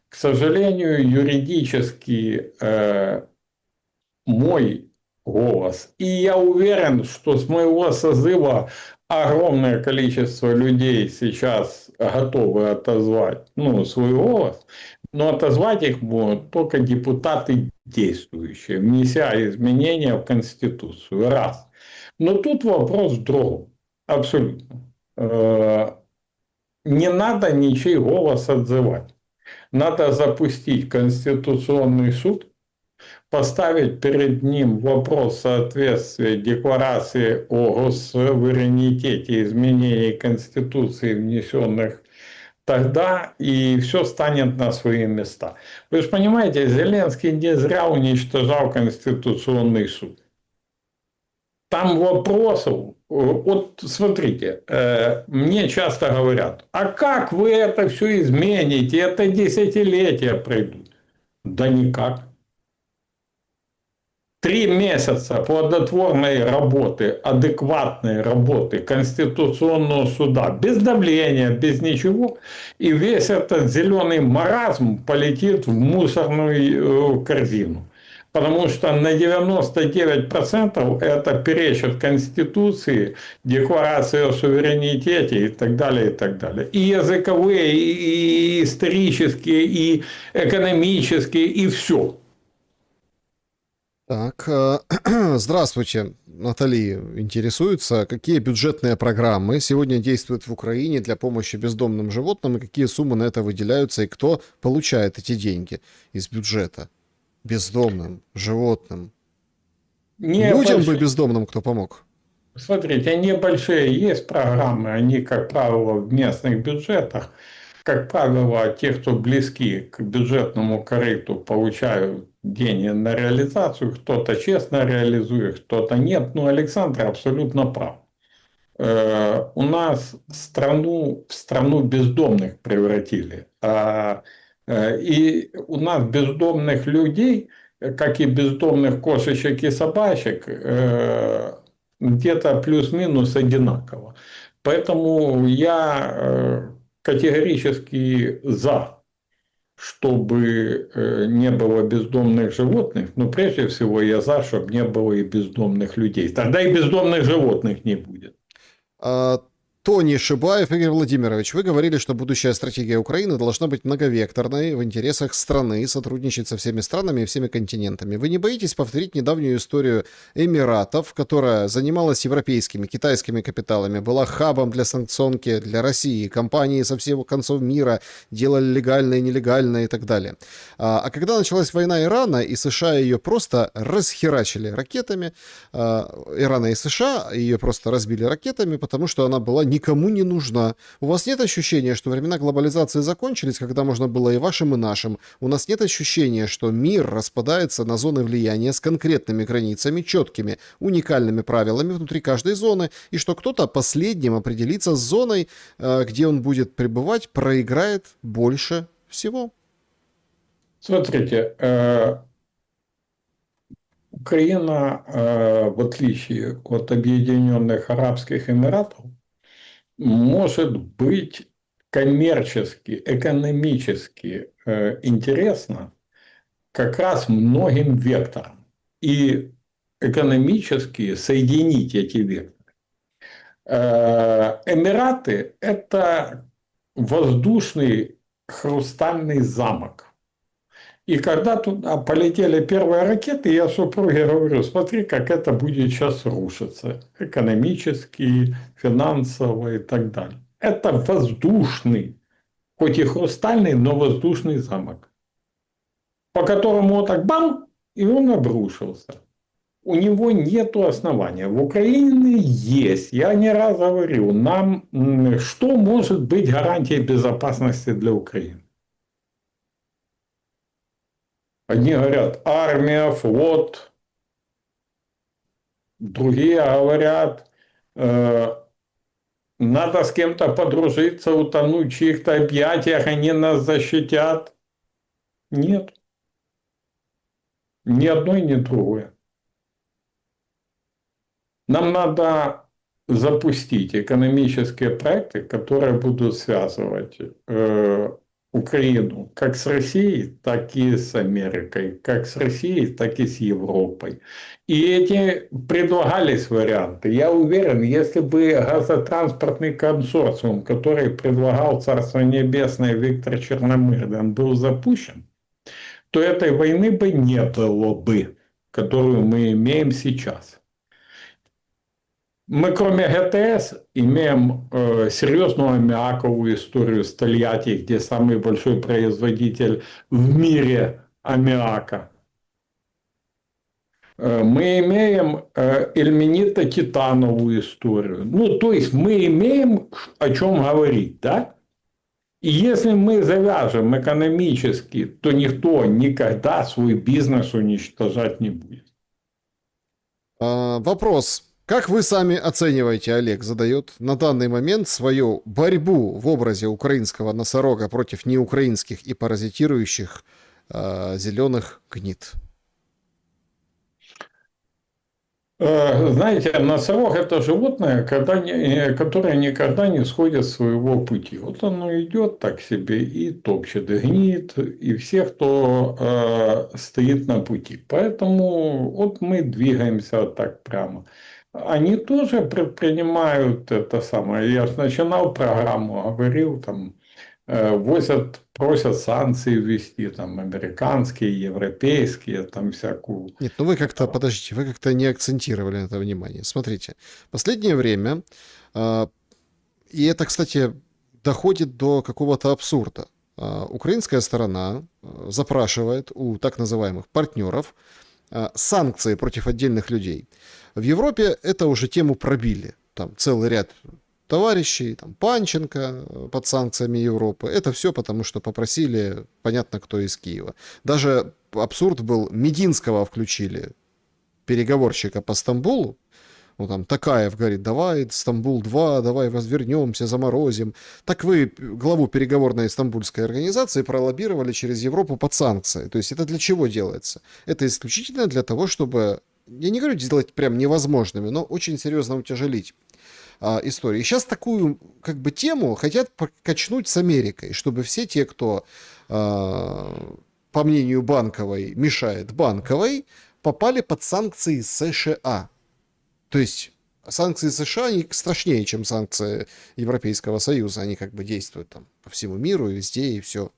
К сожалению, юридически мой голос, и я уверен, что с моего созыва огромное количество людей сейчас готовы отозвать, ну, свой голос, но отозвать их могут только депутаты действующие, внеся изменения в Конституцию. Раз. Но тут вопрос в другом. Абсолютно. не надо ничей голос отзывать. Надо запустить Конституционный суд, поставить перед ним вопрос соответствия декларации о госсуверенитете изменений Конституции, внесенных тогда, и все станет на свои места. Вы же понимаете, Зеленский не зря уничтожал Конституционный суд. Там вопросов, вот смотрите, мне часто говорят, а как вы это все измените, это десятилетия пройдут. Да никак. 3 месяца плодотворной работы, адекватной работы Конституционного суда, без давления, без ничего, и весь этот зеленый маразм полетит в мусорную корзину. Потому что на 99% это перечит Конституции, Декларации о суверенитете и так далее, и так далее. И языковые, и исторические, и экономические, и все. Так, здравствуйте. Натали интересуется, какие бюджетные программы сегодня действуют в Украине для помощи бездомным животным и какие суммы на это выделяются и кто получает эти деньги из бюджета бездомным животным. Людям бы бездомным кто помог. Смотрите, небольшие есть программы, они, как правило, в местных бюджетах. Как правило, те, кто близки к бюджетному корыту, получают деньги на реализацию. Кто-то честно реализует, кто-то нет. Но Александр абсолютно прав. У нас страну в страну бездомных превратили. И у нас бездомных людей, как и бездомных кошечек и собачек, где-то плюс-минус одинаково. Поэтому я категорически за, чтобы не было бездомных животных, но прежде всего я за, чтобы не было и бездомных людей. Тогда и бездомных животных не будет. Тони Шибаев, Игорь Владимирович, вы говорили, что будущая стратегия Украины должна быть многовекторной, в интересах страны, сотрудничать со всеми странами и всеми континентами. Вы не боитесь повторить недавнюю историю Эмиратов, которая занималась европейскими, китайскими капиталами, была хабом для санкционки для России, компании со всех концов мира делали легальное, нелегальное и так далее. А когда началась война Ирана, и США ее просто расхерачили ракетами, Ирана и США ее просто разбили ракетами, потому что она была никому не нужна. У вас нет ощущения, что времена глобализации закончились, когда можно было и вашим, и нашим? У нас нет ощущения, что мир распадается на зоны влияния с конкретными границами, четкими, уникальными правилами внутри каждой зоны, и что кто-то последним определится с зоной, где он будет пребывать, проиграет больше всего? Смотрите, Украина, в отличие от Объединенных Арабских Эмиратов, может быть коммерчески, экономически интересно как раз многим векторам. И экономически соединить эти векторы. Эмираты – это воздушный хрустальный замок. И когда туда полетели первые ракеты, я супруге говорю, смотри, как это будет сейчас рушиться. Экономически, финансово и так далее. Это воздушный, хоть и хрустальный, но воздушный замок. По которому вот так бам, и он обрушился. У него нет основания. В Украине есть. Я не раз говорил, нам что может быть гарантией безопасности для Украины? Одни говорят армия, флот, другие говорят надо с кем-то подружиться, утонуть в чьих-то объятиях, они нас защитят. Нет. Ни одной, ни другой. Нам надо запустить экономические проекты, которые будут связывать Украину как с Россией, так и с Америкой, как с Россией, так и с Европой. И эти предлагались варианты. Я уверен, если бы газотранспортный консорциум, который предлагал Царство Небесное Виктор Черномырдин, был запущен, то этой войны бы не было бы, которую мы имеем сейчас. Мы кроме ГТС имеем серьезную аммиаковую историю с Тольятти, где самый большой производитель в мире аммиака. Мы имеем эльминита-титановую историю. Ну, то есть мы имеем о чем говорить, да? И если мы завяжем экономически, то никто никогда свой бизнес уничтожать не будет. Вопрос. Как вы сами оцениваете, Олег задает на данный момент свою борьбу в образе украинского носорога против неукраинских и паразитирующих зеленых гнид? Знаете, носорог – это животное, которое никогда не сходит с своего пути. Вот оно идет так себе и топчет, и гнит, и всех, кто стоит на пути. Поэтому вот мы двигаемся вот так прямо. Они тоже предпринимают это самое. Я же начинал программу, говорил, там, просят санкции ввести, там, американские, европейские, там, всякую. Нет, ну вы как-то, подождите, вы как-то не акцентировали на это внимание. Смотрите, последнее время, и это, кстати, доходит до какого-то абсурда. Украинская сторона запрашивает у так называемых партнеров санкции против отдельных людей. В Европе это уже тему пробили. Там целый ряд товарищей, там Панченко под санкциями Европы. Это все потому, что попросили, понятно, кто из Киева. Даже абсурд был, Мединского включили, переговорщика по Стамбулу. Ну, там Такаев говорит, давай Стамбул-2, давай возвернемся, заморозим. Так вы главу переговорной стамбульской организации пролоббировали через Европу под санкции. То есть это для чего делается? Это исключительно для того, чтобы, я не говорю сделать прям невозможными, но очень серьезно утяжелить историю. И сейчас такую как бы тему хотят покачнуть с Америкой, чтобы все те, кто, по мнению Банковой, мешает Банковой, попали под санкции США. То есть санкции США, они страшнее, чем санкции Европейского Союза. Они как бы действуют там по всему миру и везде, и все.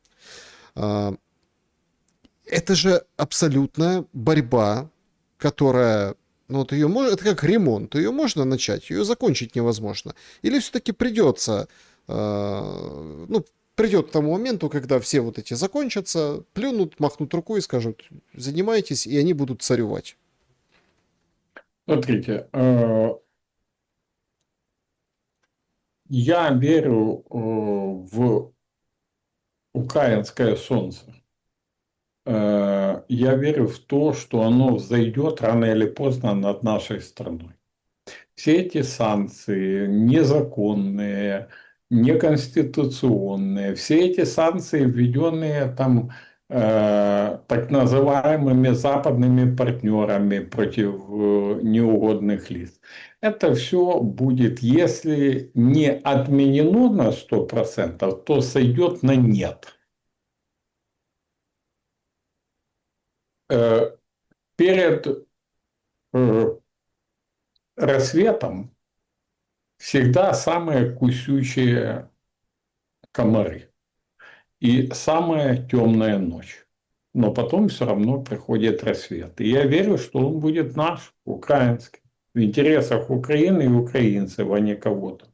Это же абсолютная борьба, которая, ну вот ее можно, это как ремонт, ее можно начать, ее закончить невозможно. Или все-таки придется, ну, придет к тому моменту, когда все вот эти закончатся, плюнут, махнут рукой и скажут, занимайтесь, и они будут царювать. Смотрите, я верю в украинское солнце. Я верю в то, что оно взойдет рано или поздно над нашей страной. Все эти санкции незаконные, неконституционные, все эти санкции, введенные там так называемыми западными партнерами против неугодных лиц. Это все будет, если не отменено на 100%, то сойдет на нет. Перед рассветом всегда самые кусючие комары и самая темная ночь. Но потом все равно приходит рассвет. И я верю, что он будет наш, украинский, в интересах Украины и украинцев, а не кого-то.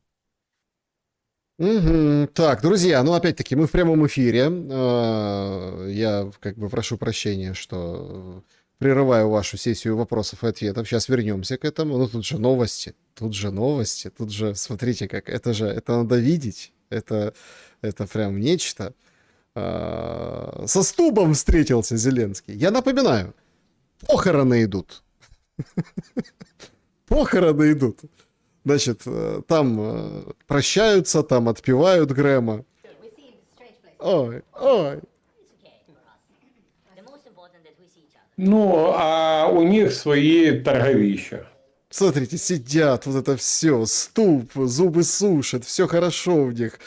Угу. Так, друзья, ну опять-таки мы в прямом эфире. Я как бы прошу прощения, что прерываю вашу сессию вопросов и ответов. Сейчас вернемся к этому. Ну тут же новости, тут же, смотрите, как это надо видеть. Это прям нечто. Со стубом встретился Зеленский. Я напоминаю, похороны идут. Похороны идут. Значит, там прощаются, там отпевают Грэма. Ой, ой. Ну, а у них свои торговища. Смотрите, сидят, вот это все, ступ, зубы сушат, все хорошо у них.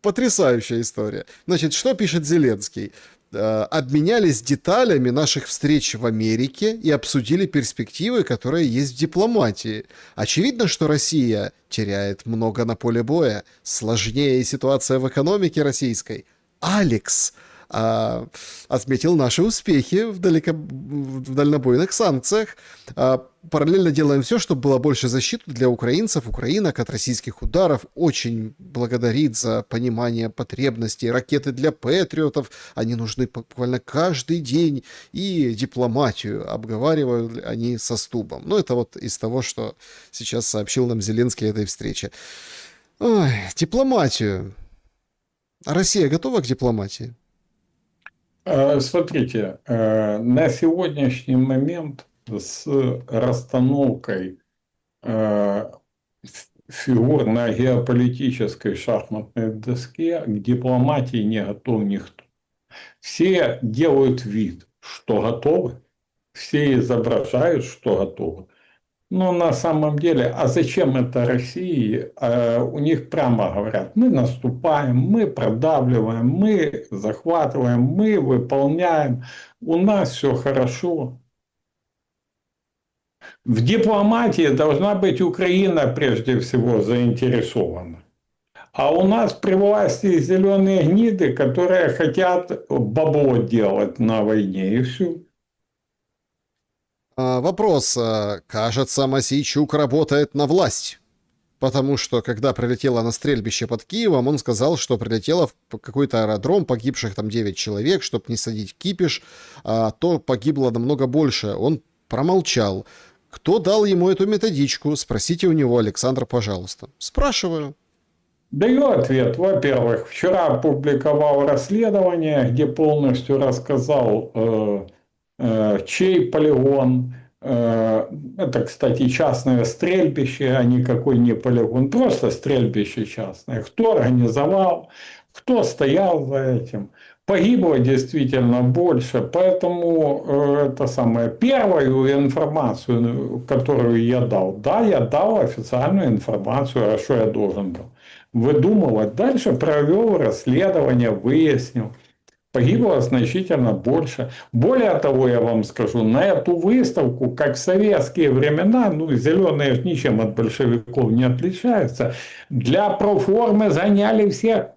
Потрясающая история. Значит, что пишет Зеленский? Обменялись деталями наших встреч в Америке и обсудили перспективы, которые есть в дипломатии. Очевидно, что Россия теряет много на поле боя. Сложнее ситуация в экономике российской. Алекс, отметил наши успехи в дальнобойных санкциях. Параллельно делаем все, чтобы было больше защиты для украинцев, украинок от российских ударов. Очень благодарит за понимание потребностей. Ракеты для патриотов, они нужны буквально каждый день. И дипломатию обговаривают они со Стубом. Ну, это вот из того, что сейчас сообщил нам Зеленский о этой встрече. Ой, дипломатию. А Россия готова к дипломатии? Смотрите, на сегодняшний момент с расстановкой фигур на геополитической шахматной доске к дипломатии не готов никто. Все делают вид, что готовы, все изображают, что готовы. Но на самом деле, а зачем это России? У них прямо говорят, мы наступаем, мы продавливаем, мы захватываем, мы выполняем, у нас все хорошо. В дипломатии должна быть Украина прежде всего заинтересована. А у нас при власти зеленые гниды, которые хотят бабло делать на войне, и все. Вопрос. Кажется, Мосейчук работает на власть. Потому что, когда прилетело на стрельбище под Киевом, он сказал, что прилетело в какой-то аэродром, погибших там 9 человек, чтобы не садить кипиш, то погибло намного больше. Он промолчал. Кто дал ему эту методичку? Спросите у него, Александр, пожалуйста. Спрашиваю. Даю ответ. Во-первых, вчера опубликовал расследование, где полностью рассказал, чей полигон. Это, кстати, частное стрельбище, а никакой не полигон. Просто стрельбище частное. Кто организовал, кто стоял за этим. Погибло действительно больше, поэтому это самое первую информацию, которую я дал. Да, я дал официальную информацию, а что я должен был? Выдумывать. Дальше провел расследование, выяснил. Погибло значительно больше. Более того, я вам скажу, на эту выставку, как в советские времена, ну, зеленые же ничем от большевиков не отличаются, для проформы заняли всех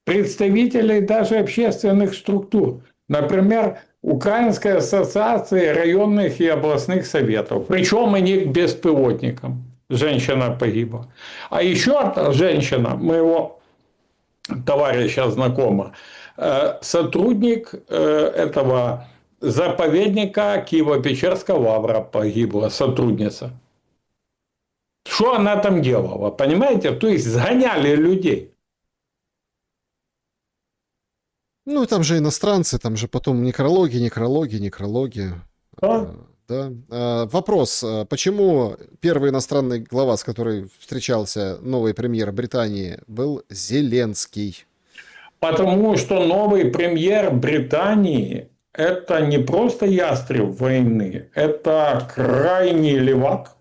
представителей даже общественных структур. Например, Украинской ассоциации районных и областных советов. Причем они к беспилотникам. Женщина погибла. А еще одна женщина, моего товарища знакома, сотрудник этого заповедника Киево-Печерского лавра погибла, сотрудница. Что она там делала, понимаете? То есть сгоняли людей. Ну, там же иностранцы, там же потом некрологи. Да? Да. Вопрос. Почему первый иностранный глава, с которой встречался новый премьер Британии, был Зеленский? Потому что новый премьер Британии – это не просто ястреб войны, это крайний левак,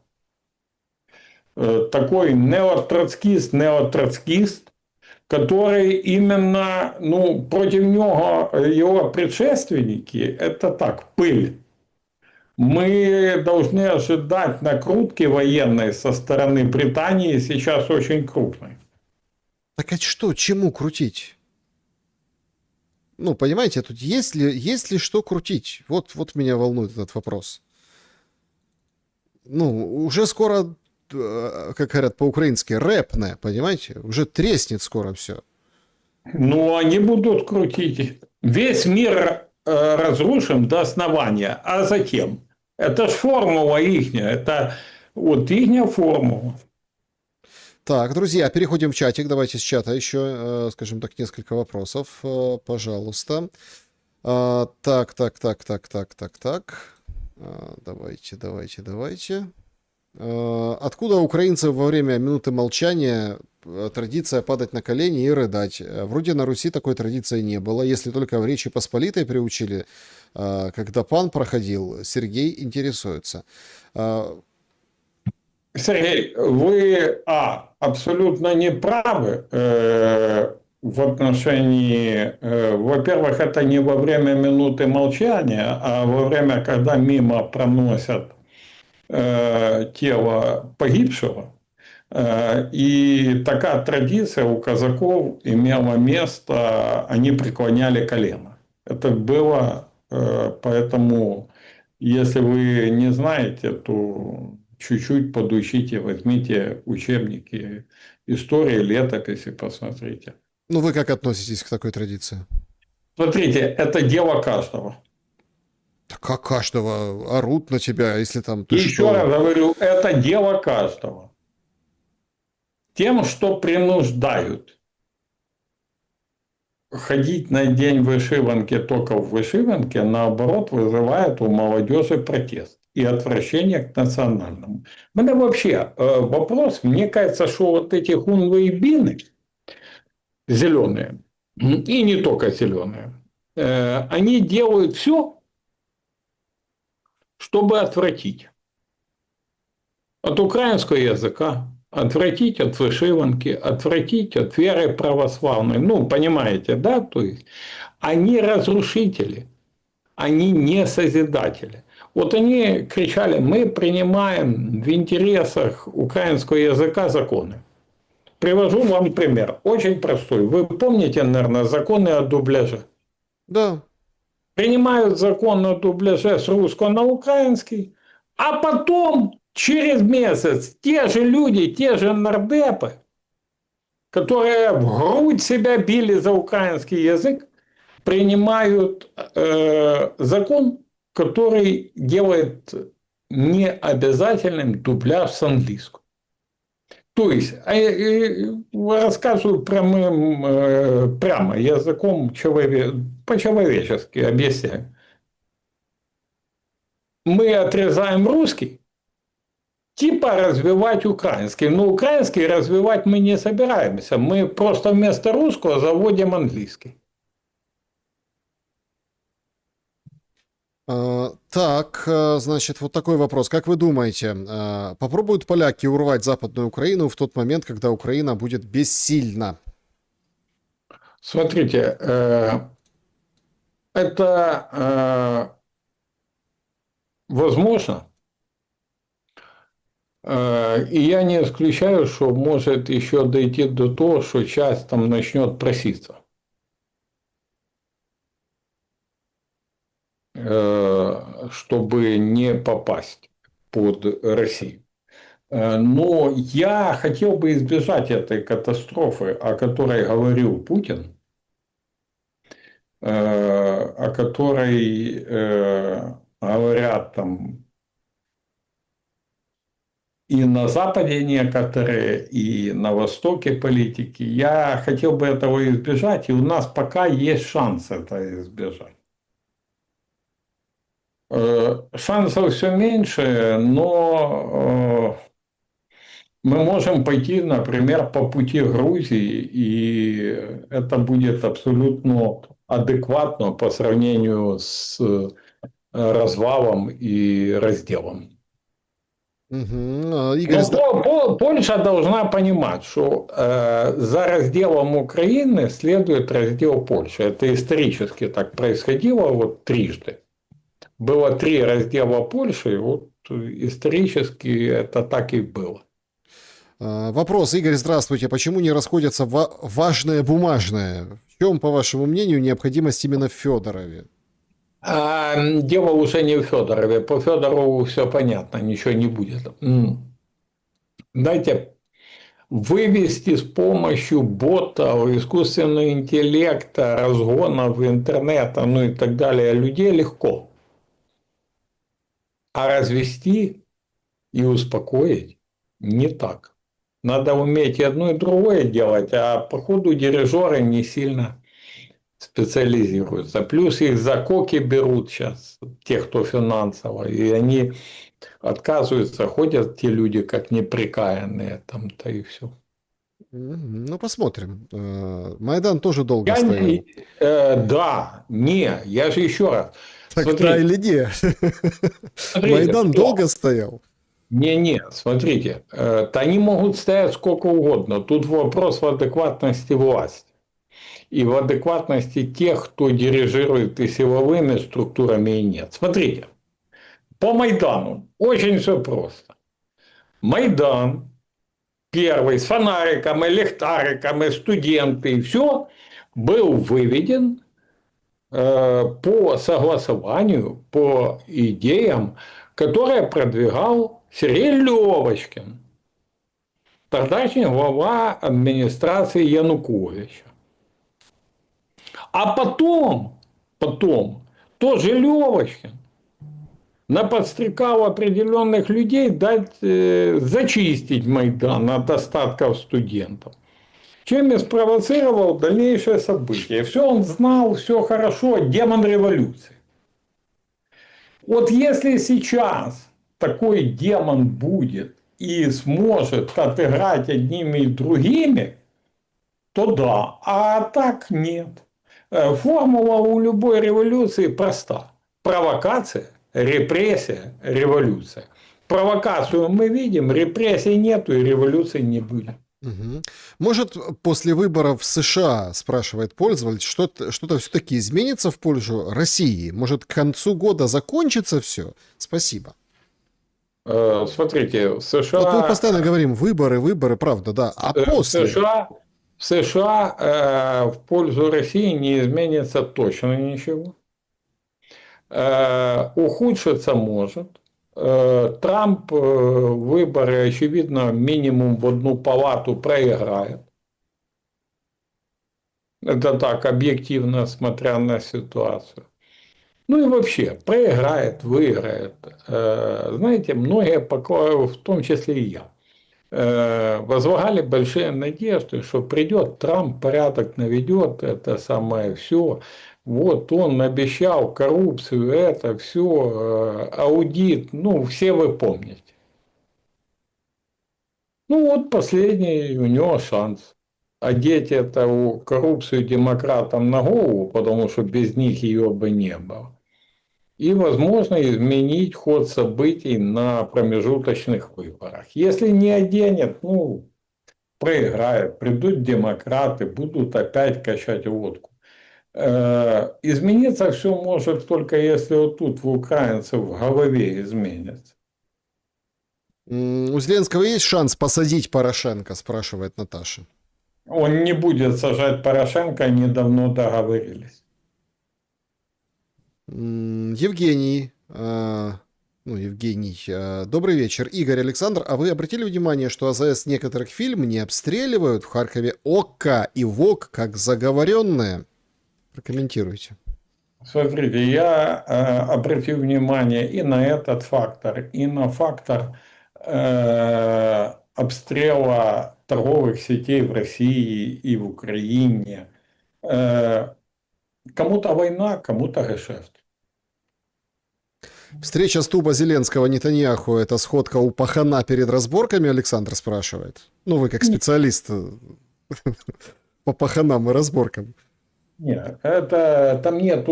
такой неотроцкист, который именно, ну, против него его предшественники – это так, пыль. Мы должны ожидать накрутки военной со стороны Британии сейчас очень крупной. Так а что, чему крутить? Ну, понимаете, тут есть ли что крутить? Вот меня волнует этот вопрос. Ну, уже скоро, как говорят по-украински, рэпне, понимаете? Уже треснет скоро все. Ну, они будут крутить. Весь мир разрушим до основания. А затем? Это ж формула ихняя. Это вот ихняя формула. Так, друзья, переходим в чатик. Давайте с чата еще, скажем так, несколько вопросов, пожалуйста. Так. Давайте. Откуда у украинцев во время минуты молчания традиция падать на колени и рыдать? Вроде на Руси такой традиции не было, если только в Речи Посполитой приучили, когда пан проходил. Сергей интересуется. Сергей, вы абсолютно не правы в отношении, во-первых, это не во время минуты молчания, а во время, когда мимо проносят тело погибшего. И такая традиция у казаков имела место, они преклоняли колено. Это было, поэтому, если вы не знаете, то чуть-чуть подучите, возьмите учебники истории, летописи, посмотрите. Ну, вы как относитесь к такой традиции? Смотрите, это дело каждого. Да как каждого орут на тебя, если там ты Еще раз что? говорю, это дело каждого. Тем, что принуждают ходить на день вышиванки только в вышиванке, наоборот, вызывает у молодежи протест и отвращение к национальному. У меня вообще вопрос, мне кажется, что вот эти хунвейбины зеленые, и не только зеленые, они делают все, чтобы отвратить от украинского языка, отвратить от вышиванки, отвратить от веры православной. Ну, понимаете, да? То есть они разрушители, они не созидатели. Вот они кричали, мы принимаем в интересах украинского языка законы. Привожу вам пример, очень простой. Вы помните, наверное, законы о дубляже? Да. Принимают закон о дубляже с русского на украинский, а потом через месяц те же люди, те же нардепы, которые в грудь себя били за украинский язык, принимают закон, который делает необязательным дубляж с английского. То есть, рассказываю прямо языком по-человечески объясняю. Мы отрезаем русский, типа развивать украинский. Но украинский развивать мы не собираемся. Мы просто вместо русского заводим английский. Так, значит, вот такой вопрос. Как вы думаете, попробуют поляки урвать Западную Украину в тот момент, когда Украина будет бессильна? Смотрите, это возможно. И я не исключаю, что может еще дойти до того, что часть там начнет проситься. Чтобы не попасть под Россию. Но я хотел бы избежать этой катастрофы, о которой говорил Путин, о которой говорят там и на Западе некоторые, и на Востоке политики. Я хотел бы этого избежать, и у нас пока есть шанс это избежать. Шансов все меньше, но мы можем пойти, например, по пути Грузии, и это будет абсолютно адекватно по сравнению с развалом и разделом. Игорь, Но Польша должна понимать, что за разделом Украины следует раздел Польши. Это исторически так происходило вот трижды. Было 3 раздела Польши, и вот исторически это так и было. вопрос, Игорь, здравствуйте. Почему не расходятся важное бумажное? В чем, по вашему мнению, необходимость именно в Федорове? Дело уже не в Федорове. По Федорову все понятно, ничего не будет. Дайте вывести с помощью ботов, искусственного интеллекта, разгонов интернета, ну и так далее людей легко. А развести и успокоить не так. Надо уметь и одно, и другое делать, а по ходу дирижеры не сильно специализируются. Плюс их за коки берут сейчас, тех, кто финансово, и они отказываются, ходят те люди, как неприкаянные, там-то и все. Ну, посмотрим. Майдан тоже долго стоял. Да, не, я же еще раз. Так Смотрите, да или не? смотрите, Майдан что? долго стоял? Не, смотрите, они могут стоять сколько угодно. Тут вопрос в адекватности власти. И в адекватности тех, кто дирижирует и силовыми структурами, и нет. Смотрите, по Майдану очень все просто. Майдан первый, с фонариком, и лихтариком, и студенты, и все, был выведен по согласованию, по идеям, которые продвигал Сергей Левочкин, тогдашний глава администрации Януковича. А потом тоже Левочкин наподстрекал определенных людей зачистить Майдан от остатков студентов, чем и спровоцировал дальнейшее событие. Все он знал, все хорошо, демон революции. Вот если сейчас такой демон будет и сможет отыграть одними и другими, то да, а так нет. Формула у любой революции проста. Провокация, репрессия, революция. Провокацию мы видим, репрессий нету и революции не будет. Угу. Может, после выборов в США, спрашивает пользователь, что-то все-таки изменится в пользу России? Может, к концу года закончится все? Спасибо. Смотрите, в США... Вот мы постоянно говорим выборы, правда, да. А после... В США в пользу России не изменится точно ничего. Ухудшиться может. Трамп выборы, очевидно, минимум в одну палату проиграет. Это так, объективно, смотря на ситуацию. Ну и вообще, проиграет, выиграет. Знаете, многие, в том числе и я, возлагали большие надежды, что придет Трамп, порядок наведет, это самое все. Вот он обещал коррупцию, это все, аудит, ну, все вы помните. Ну, вот последний у него шанс. Одеть эту коррупцию демократам на голову, потому что без них ее бы не было. И, возможно, изменить ход событий на промежуточных выборах. Если не оденет, ну, проиграет, придут демократы, будут опять качать водку. Измениться все может только если вот тут в украинцев в голове изменится. У Зеленского есть шанс посадить Порошенко, спрашивает Наташа. Он не будет сажать Порошенко, они давно договорились. Евгений, добрый вечер. Игорь, Александр, а вы обратили внимание, что АЗС некоторых фильм не обстреливают в Харькове ОК и ВОК как заговоренные? Прокомментируйте. Смотрите, я обратил внимание и на этот фактор, и на фактор обстрела торговых сетей в России и в Украине. Кому-то война, кому-то гешефт. Встреча Стуба Зеленского Нетаньяху — это сходка у пахана перед разборками, Александр спрашивает. Ну, вы как специалист по паханам и разборкам. Нет, это там нету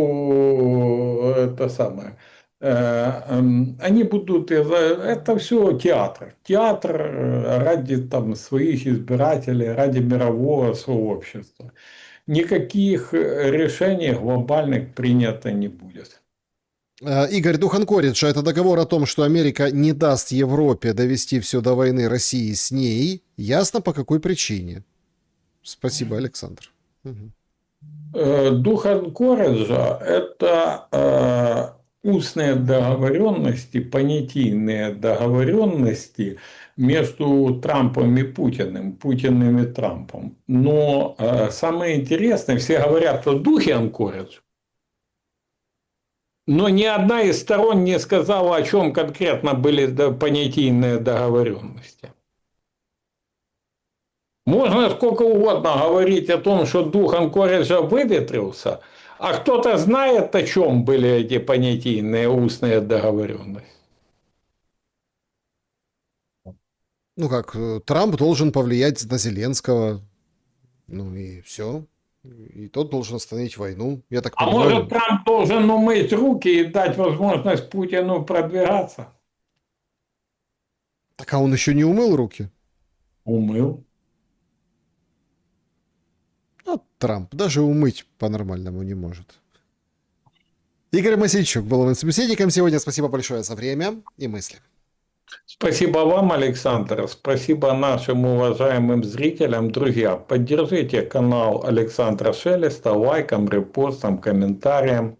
это самое. Они будут, это все театр. Театр ради там своих избирателей, ради мирового сообщества. Никаких решений глобальных принято не будет. Игорь Духанкориджа, это договор о том, что Америка не даст Европе довести все до войны России с ней. Ясно, по какой причине. Спасибо, Александр. Духанкориджа – это устные договоренности, понятийные договоренности между Трампом и Путиным и Трампом. Но самое интересное, все говорят о духе Анкоридж, но ни одна из сторон не сказала, о чем конкретно были понятийные договоренности. Можно сколько угодно говорить о том, что дух Анкориджа выветрился, а кто-то знает, о чем были эти понятийные устные договоренности. Ну как, Трамп должен повлиять на Зеленского. Ну и все. И тот должен остановить войну. Я так понимаю. Может, Трамп должен умыть руки и дать возможность Путину продвигаться? Так а он еще не умыл руки? Умыл. А Трамп даже умыть по-нормальному не может. Игорь Масильчук был моим собеседником сегодня. Спасибо большое за время и мысли. Спасибо вам, Александр. Спасибо нашим уважаемым зрителям. Друзья, поддержите канал Александра Шелеста лайком, репостом, комментарием,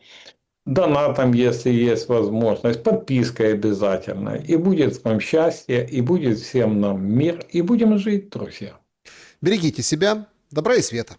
донатом, если есть возможность, подпиской обязательно. И будет вам счастье, и будет всем нам мир, и будем жить, друзья. Берегите себя, добра и света.